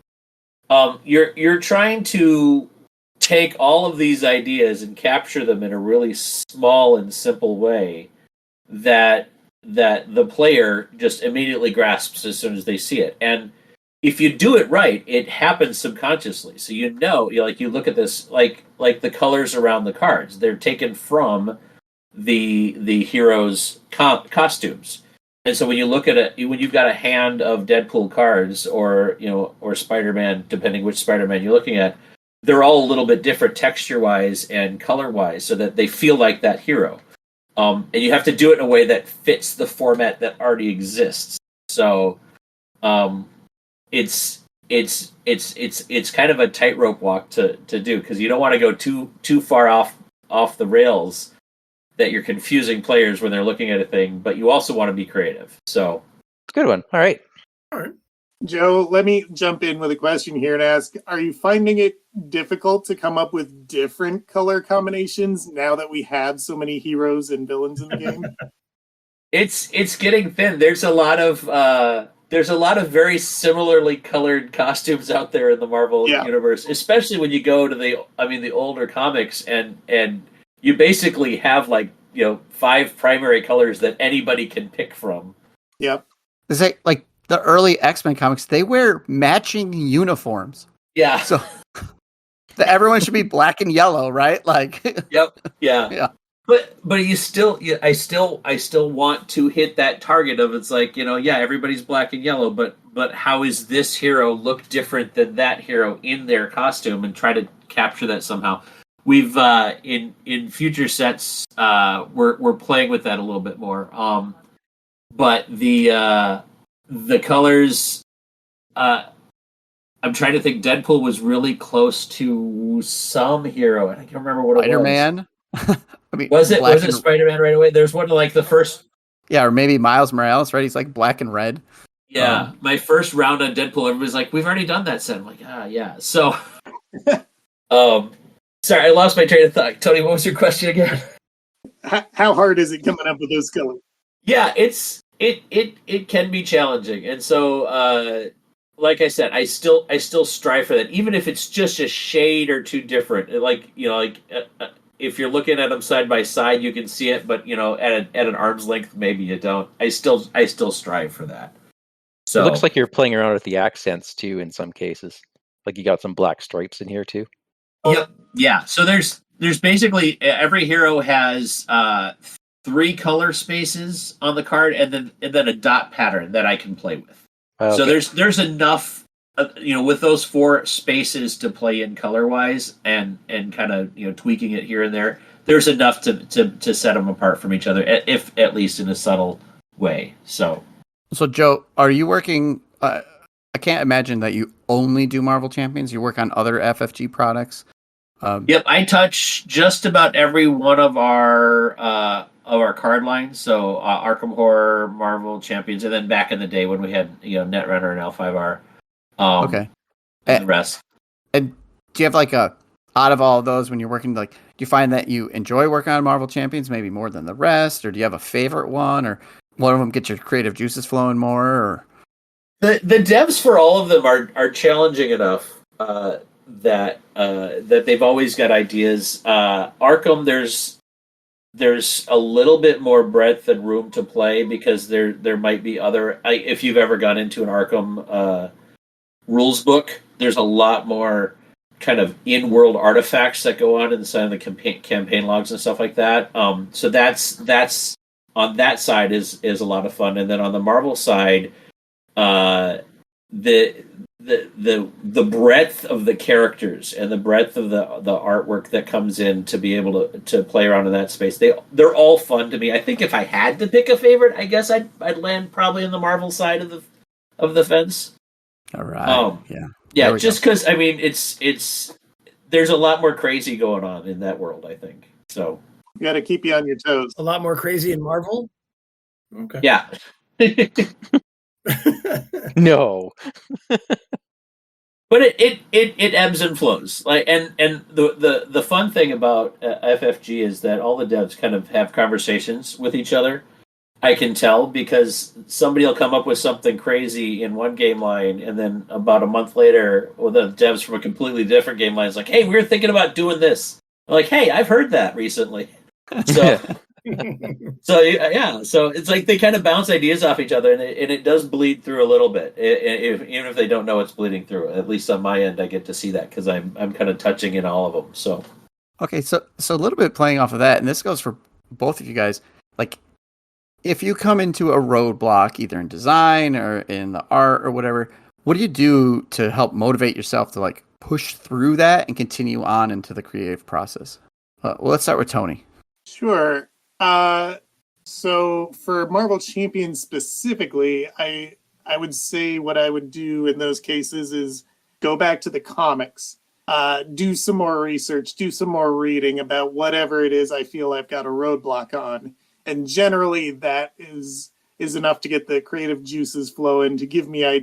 You're trying to take all of these ideas and capture them in a really small and simple way that the player just immediately grasps as soon as they see it. And if you do it right, it happens subconsciously. So you look at this, like the colors around the cards, they're taken from the heroes' costumes. And so when you look at it, when you've got a hand of Deadpool cards or Spider-Man, depending which Spider-Man you're looking at, they're all a little bit different texture-wise and color-wise, so that they feel like that hero. And you have to do it in a way that fits the format that already exists. So, it's kind of a tightrope walk to do, because you don't want to go too far off the rails that you're confusing players when they're looking at a thing, but you also want to be creative. So, Good one. All right. Joe, let me jump in with a question here and ask, are you finding it difficult to come up with different color combinations now that we have so many heroes and villains in the game? It's getting thin. There's a lot of very similarly colored costumes out there in the Marvel universe, especially when you go to the older comics, and you basically have 5 primary colors that anybody can pick from. Yep. Is it like the early X-Men comics? They wear matching uniforms. Yeah. So everyone should be black and yellow, right? Like. Yep. Yeah. Yeah. But I still want to hit that target of, it's like, everybody's black and yellow, but how is this hero look different than that hero in their costume, and try to capture that somehow. We've in future sets we're playing with that a little bit more. But the colors, I'm trying to think. Deadpool was really close to some hero, and I can't remember what it was. Spider-Man. I mean, was it Spider-Man right away? There's one like the first. Yeah, or maybe Miles Morales, right? He's like black and red. Yeah, my first round on Deadpool, everybody's like, "We've already done that set." I'm like, yeah. So, sorry, I lost my train of thought. Tony, what was your question again? How hard is it coming up with those colors? Yeah, it can be challenging, and so like I said, I still strive for that, even if it's just a shade or two different. If you're looking at them side by side, you can see it, but at an arm's length, maybe you don't. I still strive for that. So It looks like you're playing around with the accents too in some cases. Like you got some black stripes in here too. Yep. Yeah. So there's basically every hero has 3 color spaces on the card, and then a dot pattern that I can play with. Okay. So there's enough, with those 4 spaces to play in color wise, and kind of tweaking it here and there. There's enough to set them apart from each other, if at least in a subtle way. So Joe, are you working? I can't imagine that you only do Marvel Champions. You work on other FFG products. Yep, I touch just about every one of our card lines. So Arkham Horror, Marvel Champions, and then back in the day when we had Netrunner and L5R. Okay. And the rest. And do you have out of all of those, when you're working, do you find that you enjoy working on Marvel Champions maybe more than the rest, or do you have a favorite one, or one of them gets your creative juices flowing more? Or the devs for all of them are challenging enough that they've always got ideas. Arkham, there's a little bit more breadth and room to play because there might be other. If you've ever gone into an Arkham rules book, there's a lot more kind of in-world artifacts that go on inside of the campaign logs and stuff like that. So that's on that side is a lot of fun, and then on the Marvel side, the breadth of the characters and the breadth of the artwork that comes in to be able to play around in that space, they're all fun to me. I think if I had to pick a favorite, I guess I'd land probably on the Marvel side of the fence. All right. Yeah, just because I mean it's there's a lot more crazy going on in that world, I think. So You got to keep you on your toes. A lot more crazy in Marvel. Okay. yeah. No. But it ebbs and flows. Like and the fun thing about FFG is that all the devs kind of have conversations with each other. I can tell because somebody will come up with something crazy in one game line, and then about a month later, the devs from a completely different game line is like, "Hey, we were thinking about doing this." I'm like, "Hey, I've heard that recently." So, so it's like they kind of bounce ideas off each other, and it does bleed through a little bit, even if they don't know it's bleeding through. At least on my end, I get to see that because I'm kind of touching in all of them. So, okay, so a little bit playing off of that, and this goes for both of you guys, like. If you come into a roadblock, either in design or in the art or whatever, what do you do to help motivate yourself to like push through that and continue on into the creative process? Well, let's start with Tony. Sure. So for Marvel Champions specifically, I would say what I would do in those cases is go back to the comics, do some more research, do some more reading about whatever it is I feel I've got a roadblock on. And generally that is enough to get the creative juices flowing, to give me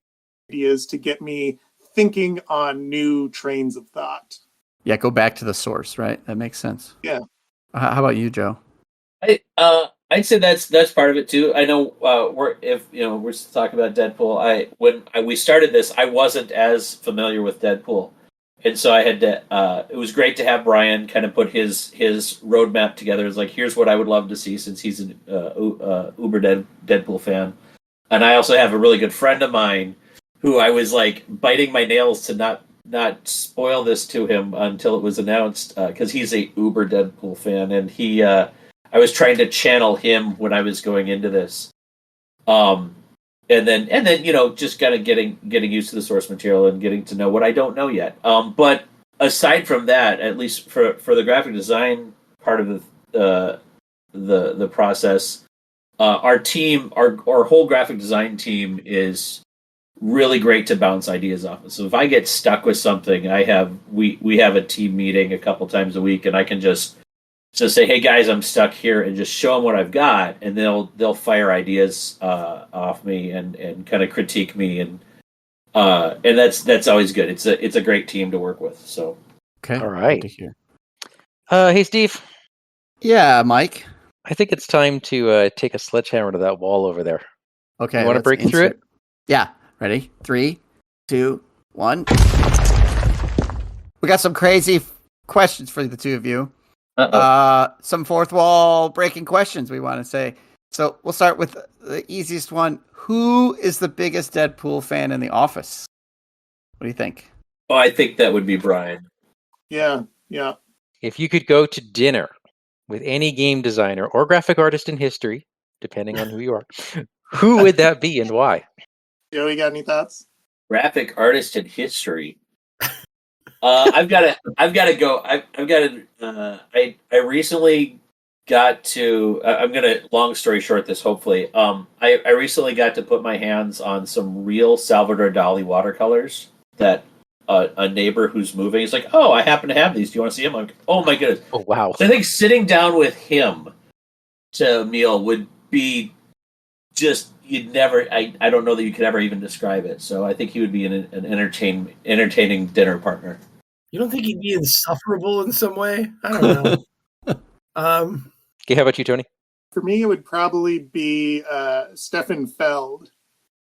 ideas, to get me thinking on new trains of thought. Yeah, go back to the source, right? That makes sense. Yeah. How about you, Joe? I'd say that's part of it too. I know we're talking about Deadpool. When we started this, I wasn't as familiar with Deadpool. And so I had to. It was great to have Brian kind of put his roadmap together. It's like, here's what I would love to see, since he's an uber Deadpool fan, and I also have a really good friend of mine who I was like biting my nails to not spoil this to him until it was announced, because he's a uber Deadpool fan, and I was trying to channel him when I was going into this. And then just kind of getting used to the source material and getting to know what I don't know yet. But aside from that, at least for the graphic design part of the process, our team, our whole graphic design team is really great to bounce ideas off of. So if I get stuck with something, we have a team meeting a couple times a week, and I can just say, "Hey guys, I'm stuck here," and just show them what I've got, and they'll fire ideas off me and kind of critique me, and that's always good. It's a great team to work with. So Okay, all right. good to hear. Hey, Steve. Yeah, Mike. I think it's time to take a sledgehammer to that wall over there. Okay, You want to break through it? Yeah. Ready? 3, 2, 1. We got some crazy questions for the two of you. Some fourth wall breaking questions we want to say. So we'll start with the easiest one. Who is the biggest Deadpool fan in the office? What do you think? Oh, I think that would be Brian. Yeah. If you could go to dinner with any game designer or graphic artist in history, depending on who you are, who would that be and why? Joey, got any thoughts? Graphic artist in history. I've got to go. I recently got to. I'm gonna long story short this. Hopefully, I recently got to put my hands on some real Salvador Dali watercolors that a neighbor who's moving is like, "Oh, I happen to have these. Do you want to see them?" I'm like, "Oh my goodness!" Oh wow! So I think sitting down with him to a meal would be just. You'd never. I don't know that you could ever even describe it. So I think he would be an entertaining dinner partner. You don't think he'd be insufferable in some way? I don't know. Okay, how about you, Tony? For me, it would probably be Stefan Feld,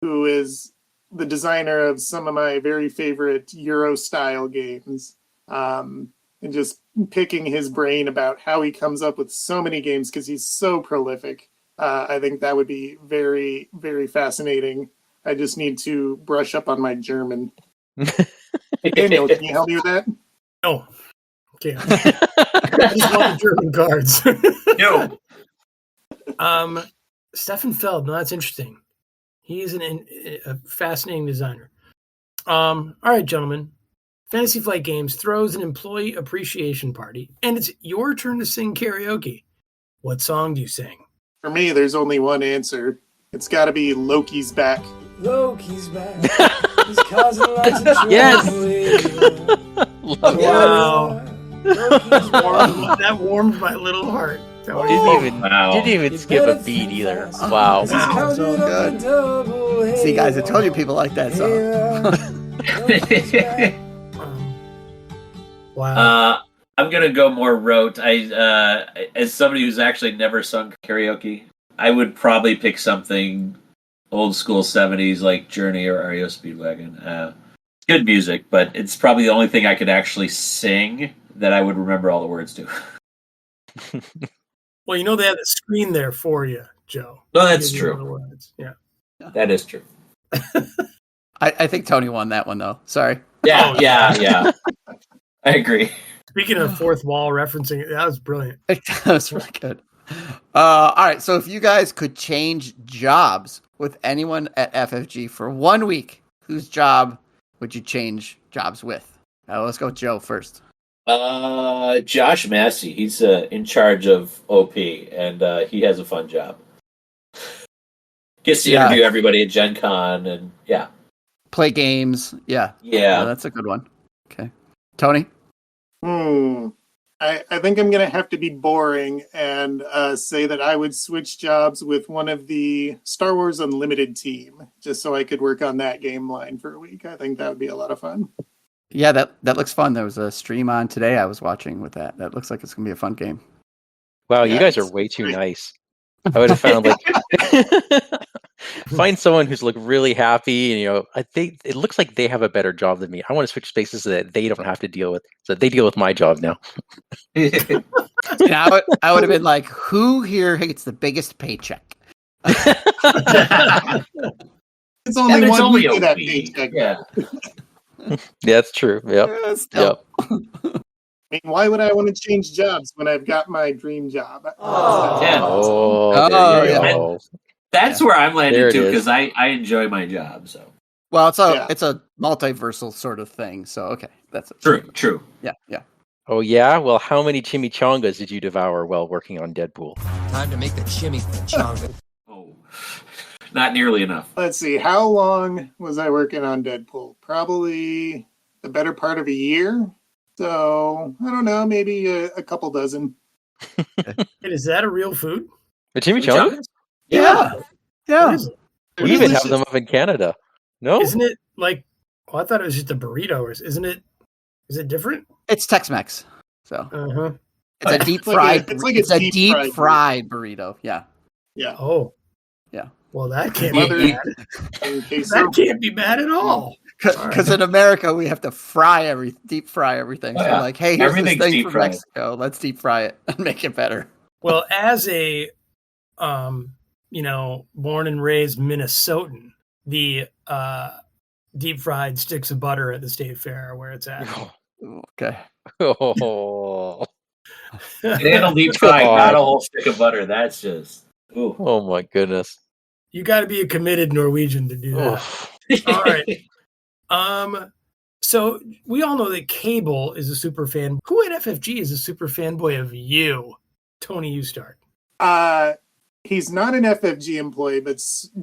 who is the designer of some of my very favorite Euro-style games, and just picking his brain about how he comes up with so many games because he's so prolific. I think that would be very, very fascinating. I just need to brush up on my German. Daniel, can you help me with that? No. Okay. I just want the German cards. No. Stefan Feld. No, that's interesting. He is a fascinating designer. All right, gentlemen. Fantasy Flight Games throws an employee appreciation party, and it's your turn to sing karaoke. What song do you sing? For me, there's only one answer. It's got to be Loki's Back. Loki's back. He's causing lots of trouble. Yes. Love Wow. That warmed my little heart. Didn't even skip a beat either. Wow. So good. See, guys, I told you people like that song. Wow. I'm gonna go more rote. As somebody who's actually never sung karaoke, I would probably pick something old school 70s like Journey or REO Speedwagon. Good music, but it's probably the only thing I could actually sing that I would remember all the words to. Well, you know they have the screen there for you, Joe. No, that's true. Yeah. That is true. I think Tony won that one, though. Sorry. Yeah. I agree. Speaking of fourth wall referencing, that was brilliant. That was really good. All right, so if you guys could change jobs with anyone at FFG for 1 week, whose job would you change jobs with? Let's go with Joe first. Josh Massey. He's in charge of OP, and he has a fun job. Gets to interview everybody at Gen Con, and play games. Yeah, that's a good one. Okay, Tony. I think I'm going to have to be boring and say that I would switch jobs with one of the Star Wars Unlimited team, just so I could work on that game line for a week. I think that would be a lot of fun. Yeah, that looks fun. There was a stream on today I was watching with that. That looks like it's going to be a fun game. Wow, you guys are way too nice. I would have found find someone who's really happy, and I think it looks like they have a better job than me. I want to switch spaces so that they don't have to deal with, so they deal with my job now. I would have been like, who here gets the biggest paycheck? It's only one week of that paycheck. Yeah. Yeah, that's true. Yep. Yep. I mean, why would I want to change jobs when I've got my dream job? That's where I'm landing too, because I enjoy my job. So well, it's a multiversal sort of thing. So okay, that's true. Yeah. Oh yeah. Well, how many chimichangas did you devour while working on Deadpool? Time to make the chimichanga. Not nearly enough. Let's see. How long was I working on Deadpool? Probably the better part of a year. So, I don't know, maybe a couple dozen. Is that a real food? The chimichangas? Yeah. We even have them up in Canada. No? Isn't it I thought it was just a burrito. Is it different? It's Tex-Mex. So it's a deep fried. It's a deep fried burrito. Yeah. Yeah. Oh. Yeah. Well, that can't be bad. That can't be bad at all. Because in America we have to deep fry everything. So hey, here's this thing from Mexico. Let's deep fry it and make it better. Well, as a born and raised Minnesotan, the deep fried sticks of butter at the state fair are where it's at. Okay. Oh. Handle deep fry, not a whole stick of butter. That's just. Ooh. Oh my goodness. You got to be a committed Norwegian to do that. All right. So we all know that Cable is a super fan. Who at FFG is a super fanboy of you? Tony, you start. He's not an FFG employee, but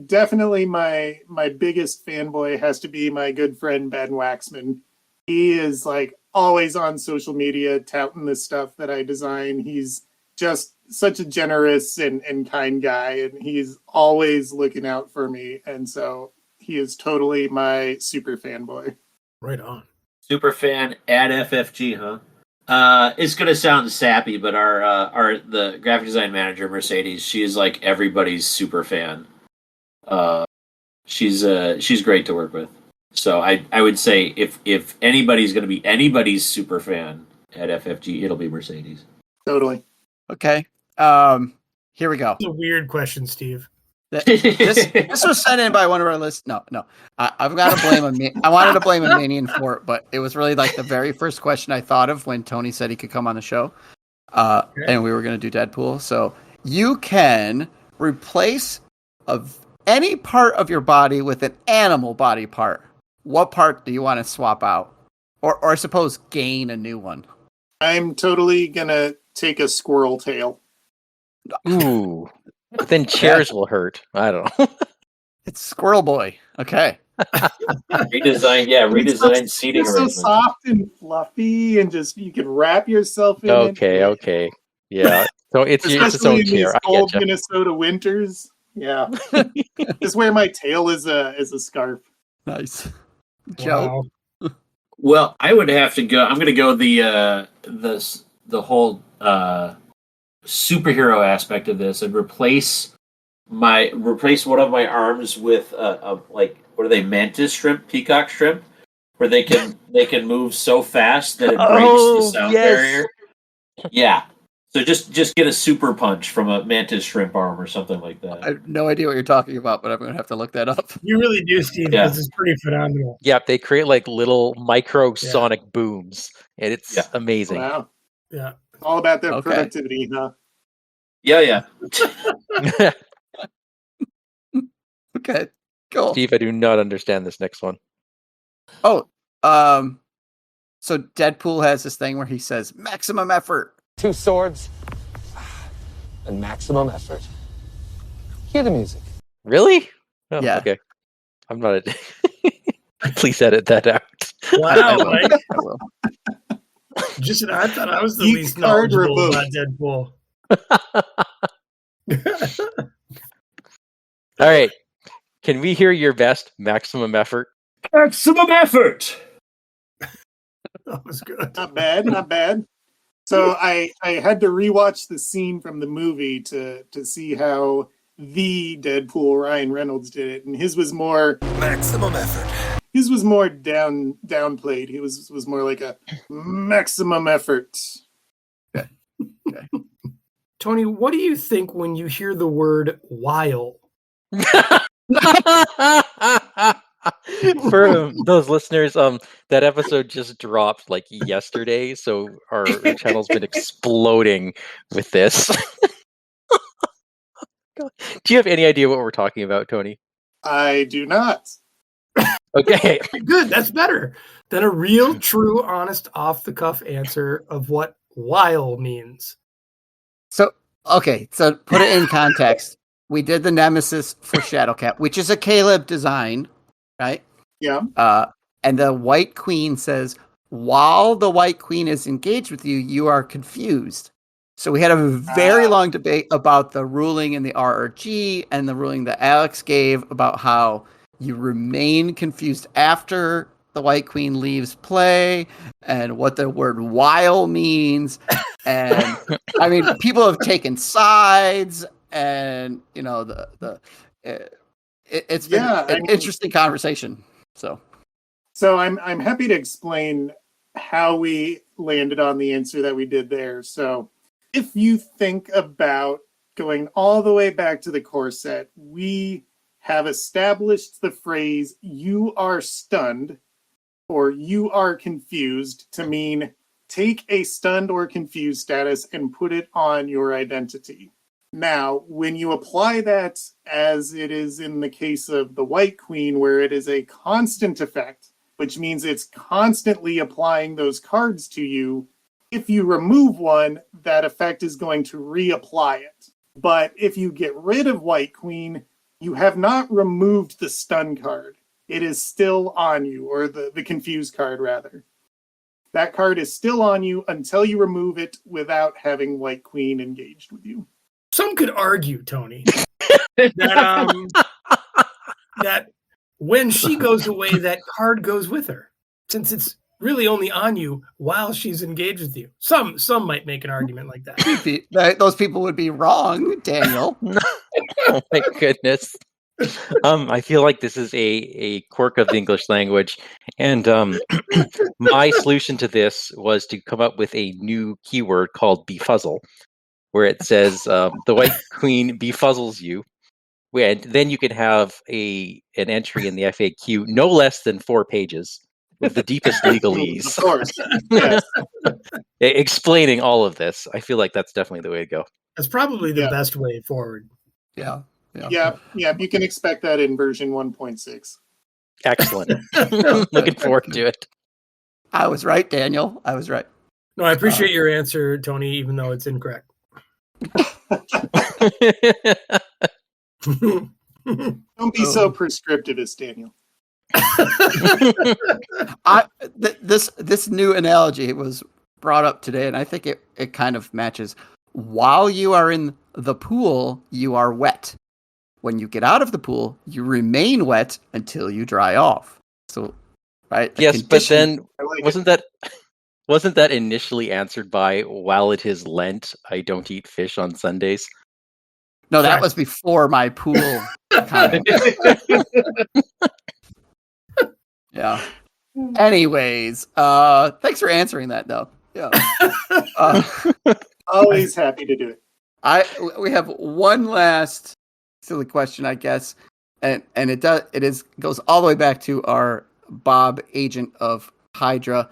definitely my biggest fanboy has to be my good friend Ben Waxman. He is always on social media touting the stuff that I design. He's just such a generous and kind guy, and he's always looking out for me. And so he is totally my super fanboy. Right on. Super fan at FFG, huh? It's gonna sound sappy, but the graphic design manager, Mercedes, she is everybody's super fan. She's great to work with. So I would say if anybody's gonna be anybody's super fan at FFG, it'll be Mercedes. Totally. Okay. Here we go. It's a weird question, Steve. This was sent in by one of our lists. No. I've got to blame I wanted to blame a minion for it, but it was really like the very first question I thought of when Tony said he could come on the show. And we were going to do Deadpool. So you can replace any part of your body with an animal body part. What part do you want to swap out? Or I suppose gain a new one? I'm totally going to take a squirrel tail. Ooh. But then chairs will hurt. I don't know. It's Squirrel Boy. Okay. Redesigned seating It's so arrangements. soft and fluffy, and just you can wrap yourself in it. Okay. Yeah. So it's its own Especially in these chair. I cold getcha. Minnesota winters. Yeah. Just wear my tail as a scarf. Nice. Joe? Wow. Well, I would have to go. I'm going to go the whole superhero aspect of this and replace one of my arms with like, what are they, mantis shrimp, peacock shrimp, where they can move so fast that it breaks the sound barrier. Yeah. So just get a super punch from a mantis shrimp arm or something like that. I have no idea what you're talking about, but I'm going to have to look that up. You really do, Steve. Yeah. This is pretty phenomenal. Yeah, they create like little micro sonic booms, and it's amazing. Wow. Yeah. All about that productivity, huh? Yeah. Okay, cool. Steve, I do not understand this next one. Oh, so Deadpool has this thing where he says maximum effort. 2 swords and maximum effort. Hear the music. Really? Oh, Yeah. Okay. I'm not. Please edit that out. Wow, I Mike. will. I thought I was the Geek least card knowledgeable revoke. about Deadpool. All right. Can we hear your best maximum effort? Maximum effort. That was good. Not bad. So I had to rewatch the scene from the movie to see how the Deadpool Ryan Reynolds did it, and his was more Maximum effort. his was more downplayed. He was more like a maximum effort. Tony, what do you think when you hear the word while? For those listeners, that episode just dropped like yesterday, so our channel's been exploding with this. Do you have any idea what we're talking about, Tony? I do not. Okay. Good, that's better than a real, true, honest, off-the-cuff answer of what while means. So put it in context. We did the Nemesis for Shadowcat, which is a Caleb design, right? Yeah. And the White Queen says, while the White Queen is engaged with you, you are confused. So we had a very long debate about the ruling in the RRG and the ruling that Alex gave about how you remain confused after the White Queen leaves play and what the word while means. And I mean, people have taken sides, and you know, it's been an interesting conversation. So I'm happy to explain how we landed on the answer that we did there. So if you think about going all the way back to the core set, we have established the phrase "you are stunned" or "you are confused" to mean take a stunned or confused status and put it on your identity. Now, when you apply that, as it is in the case of the White Queen, where it is a constant effect, which means it's constantly applying those cards to you, if you remove one, that effect is going to reapply it. But if you get rid of White Queen, you have not removed the stun card. It is still on you, or the confused card, rather. That card is still on you until you remove it without having White Queen engaged with you. Some could argue, Tony, that when she goes away, that card goes with her, since it's really only on you while she's engaged with you. Some might make an argument like that. those people would be wrong, Daniel. Oh my goodness. I feel like this is a quirk of the English language, and my solution to this was to come up with a new keyword called befuzzle, where it says the White Queen befuzzles you, and then you could have an entry in the FAQ no less than 4 pages with the deepest legalese. Of course, yes. Explaining all of this. I feel like that's definitely the way to go. That's probably the Yeah. best way forward. Yeah. Yeah, you can expect that in version 1.6. Excellent. Looking forward to it. I was right, Daniel. I was right. No, I appreciate your answer, Tony, even though it's incorrect. Don't be so prescriptivist, Daniel. This new analogy was brought up today, and I think it kind of matches. While you are in the pool, you are wet. When you get out of the pool, you remain wet until you dry off. So, right? Yes, but then like wasn't that initially answered by "While it is Lent, I don't eat fish on Sundays"? No, that was before my pool comment. Yeah. Anyways, thanks for answering that, though. Yeah. Always happy to do it. We have one last silly question, I guess, and it goes all the way back to our Bob agent of Hydra.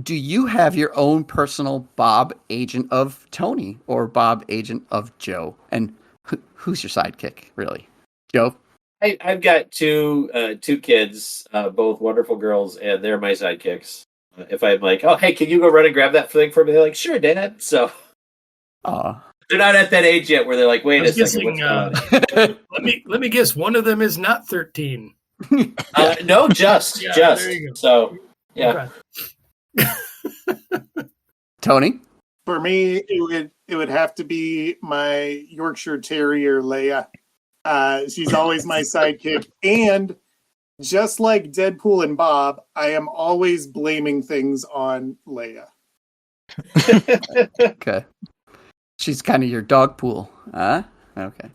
Do you have your own personal Bob agent of Tony or Bob agent of Joe? And who's your sidekick, really, Joe? I've got two kids, both wonderful girls, and they're my sidekicks. If I'm like, oh, hey, can you go run and grab that thing for me? They're like, sure, Dad. So they're not at that age yet where they're like, wait a second, what's going on? let me guess. One of them is not 13. No, just. There you go. So, yeah. Okay. Tony? For me, it would have to be my Yorkshire Terrier, Leia. She's always my sidekick. And just like Deadpool and Bob, I am always blaming things on Leia. Okay. She's kind of your dog pool, huh? Okay.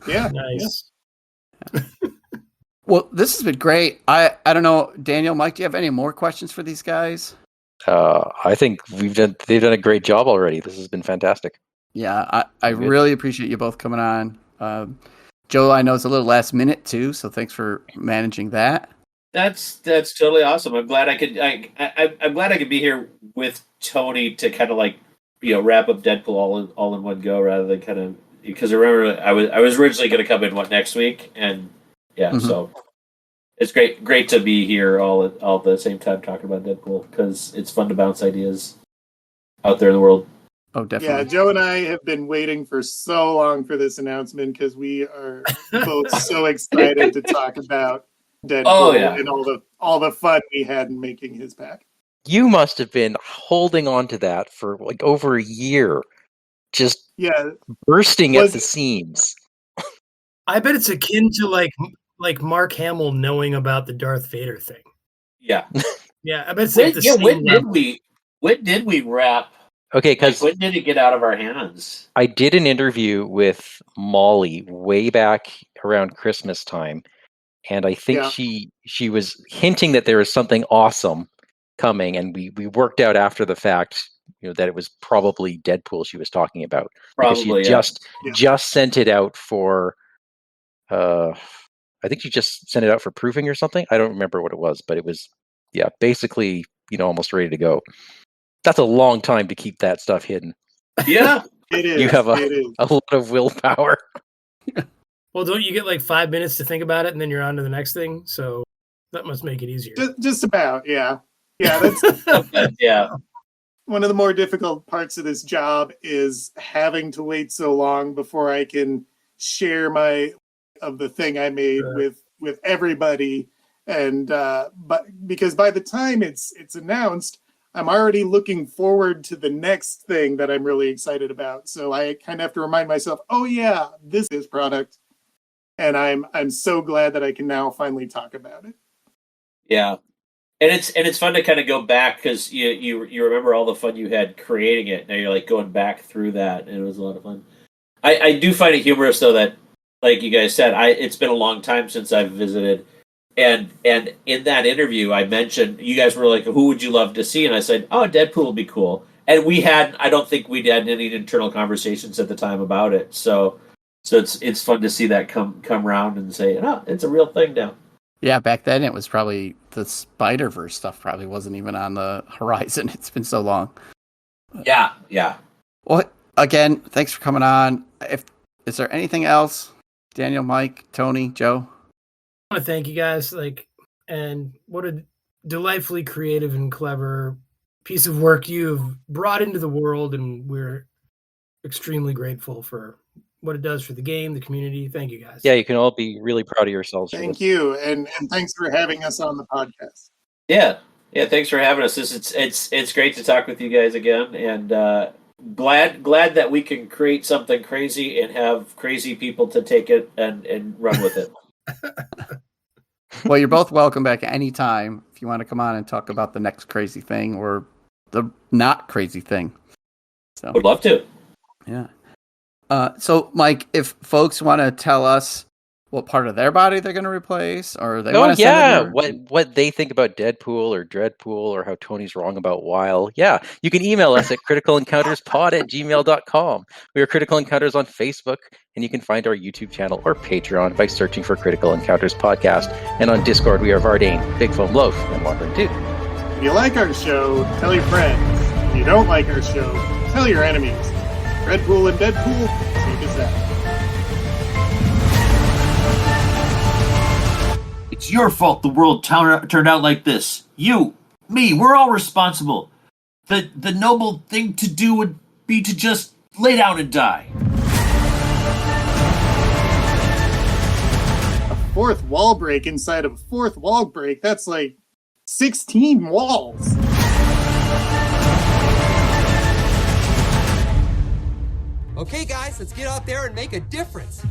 Yeah. Nice. Yeah. Well, this has been great. I don't know, Daniel, Mike, do you have any more questions for these guys? I think they've done a great job already. This has been fantastic. Yeah, I really appreciate you both coming on. Joe, I know it's a little last minute too, so thanks for managing that. That's totally awesome. I'm glad I could. I'm glad I could be here with Tony to kind of like wrap up Deadpool all in one go rather than kind of because remember I was originally going to come in next week and so it's great to be here all at the same time talking about Deadpool because it's fun to bounce ideas out there in the world. Oh, definitely. Yeah, Joe and I have been waiting for so long for this announcement because we are both so excited to talk about Deadpool and all the fun we had in making his pack. You must have been holding on to that for like over a year, just bursting at the seams. I bet it's akin to like Mark Hamill knowing about the Darth Vader thing. Yeah, yeah. I bet it's like the same when did we wrap? Okay, because when did it get out of our hands? I did an interview with Molly way back around Christmas time, and I think she was hinting that there was something awesome coming, and we worked out after the fact, that it was probably Deadpool she was talking about. Probably, because she just sent it out for, I think she just sent it out for proofing or something. I don't remember what it was, but it was, basically, almost ready to go. That's a long time to keep that stuff hidden. Yeah, it is. You have a lot of willpower. Well, don't you get like 5 minutes to think about it and then you're on to the next thing? So that must make it easier. Just about, yeah. Yeah, that's yeah. One of the more difficult parts of this job is having to wait so long before I can share of the thing I made with everybody. And but because by the time it's announced, I'm already looking forward to the next thing that I'm really excited about. So I kind of have to remind myself, oh yeah, this is product. And I'm so glad that I can now finally talk about it. Yeah. And it's fun to kind of go back because you remember all the fun you had creating it. Now you're like going back through that and it was a lot of fun. I do find it humorous though that like you guys said, it's been a long time since I've visited. And in that interview, I mentioned, you guys were like, who would you love to see? And I said, oh, Deadpool would be cool. And I don't think we'd had any internal conversations at the time about it. So it's fun to see that come around and say, oh, it's a real thing now. Yeah, back then it was probably the Spider-Verse stuff probably wasn't even on the horizon. It's been so long. Yeah. Well, again, thanks for coming on. Is there anything else? Daniel, Mike, Tony, Joe? I want to thank you guys. And what a delightfully creative and clever piece of work you've brought into the world, and we're extremely grateful for what it does for the game, the community. Thank you, guys. Yeah, you can all be really proud of yourselves. Thank you, and thanks for having us on the podcast. Yeah, thanks for having us. It's great to talk with you guys again, and glad that we can create something crazy and have crazy people to take it and run with it. Well, you're both welcome back anytime if you want to come on and talk about the next crazy thing or the not crazy thing. So would love to. Yeah. So, Mike, if folks want to tell us what part of their body they're going to replace, or they want to send what they think about Deadpool or Dreadpool, or how Tony's wrong about Weil, you can email us at criticalencounterspod@gmail.com. We are Critical Encounters on Facebook, and you can find our YouTube channel or Patreon by searching for Critical Encounters Podcast. And on Discord, we are Vardane, Big Foam Loaf, and Wandering Dude. If you like our show, tell your friends. If you don't like our show, tell your enemies. Dreadpool and Deadpool, same as that. It's your fault the world turned out like this. You, me, we're all responsible. The noble thing to do would be to just lay down and die. A fourth wall break inside of a fourth wall break, that's like 16 walls. Okay, guys, let's get out there and make a difference.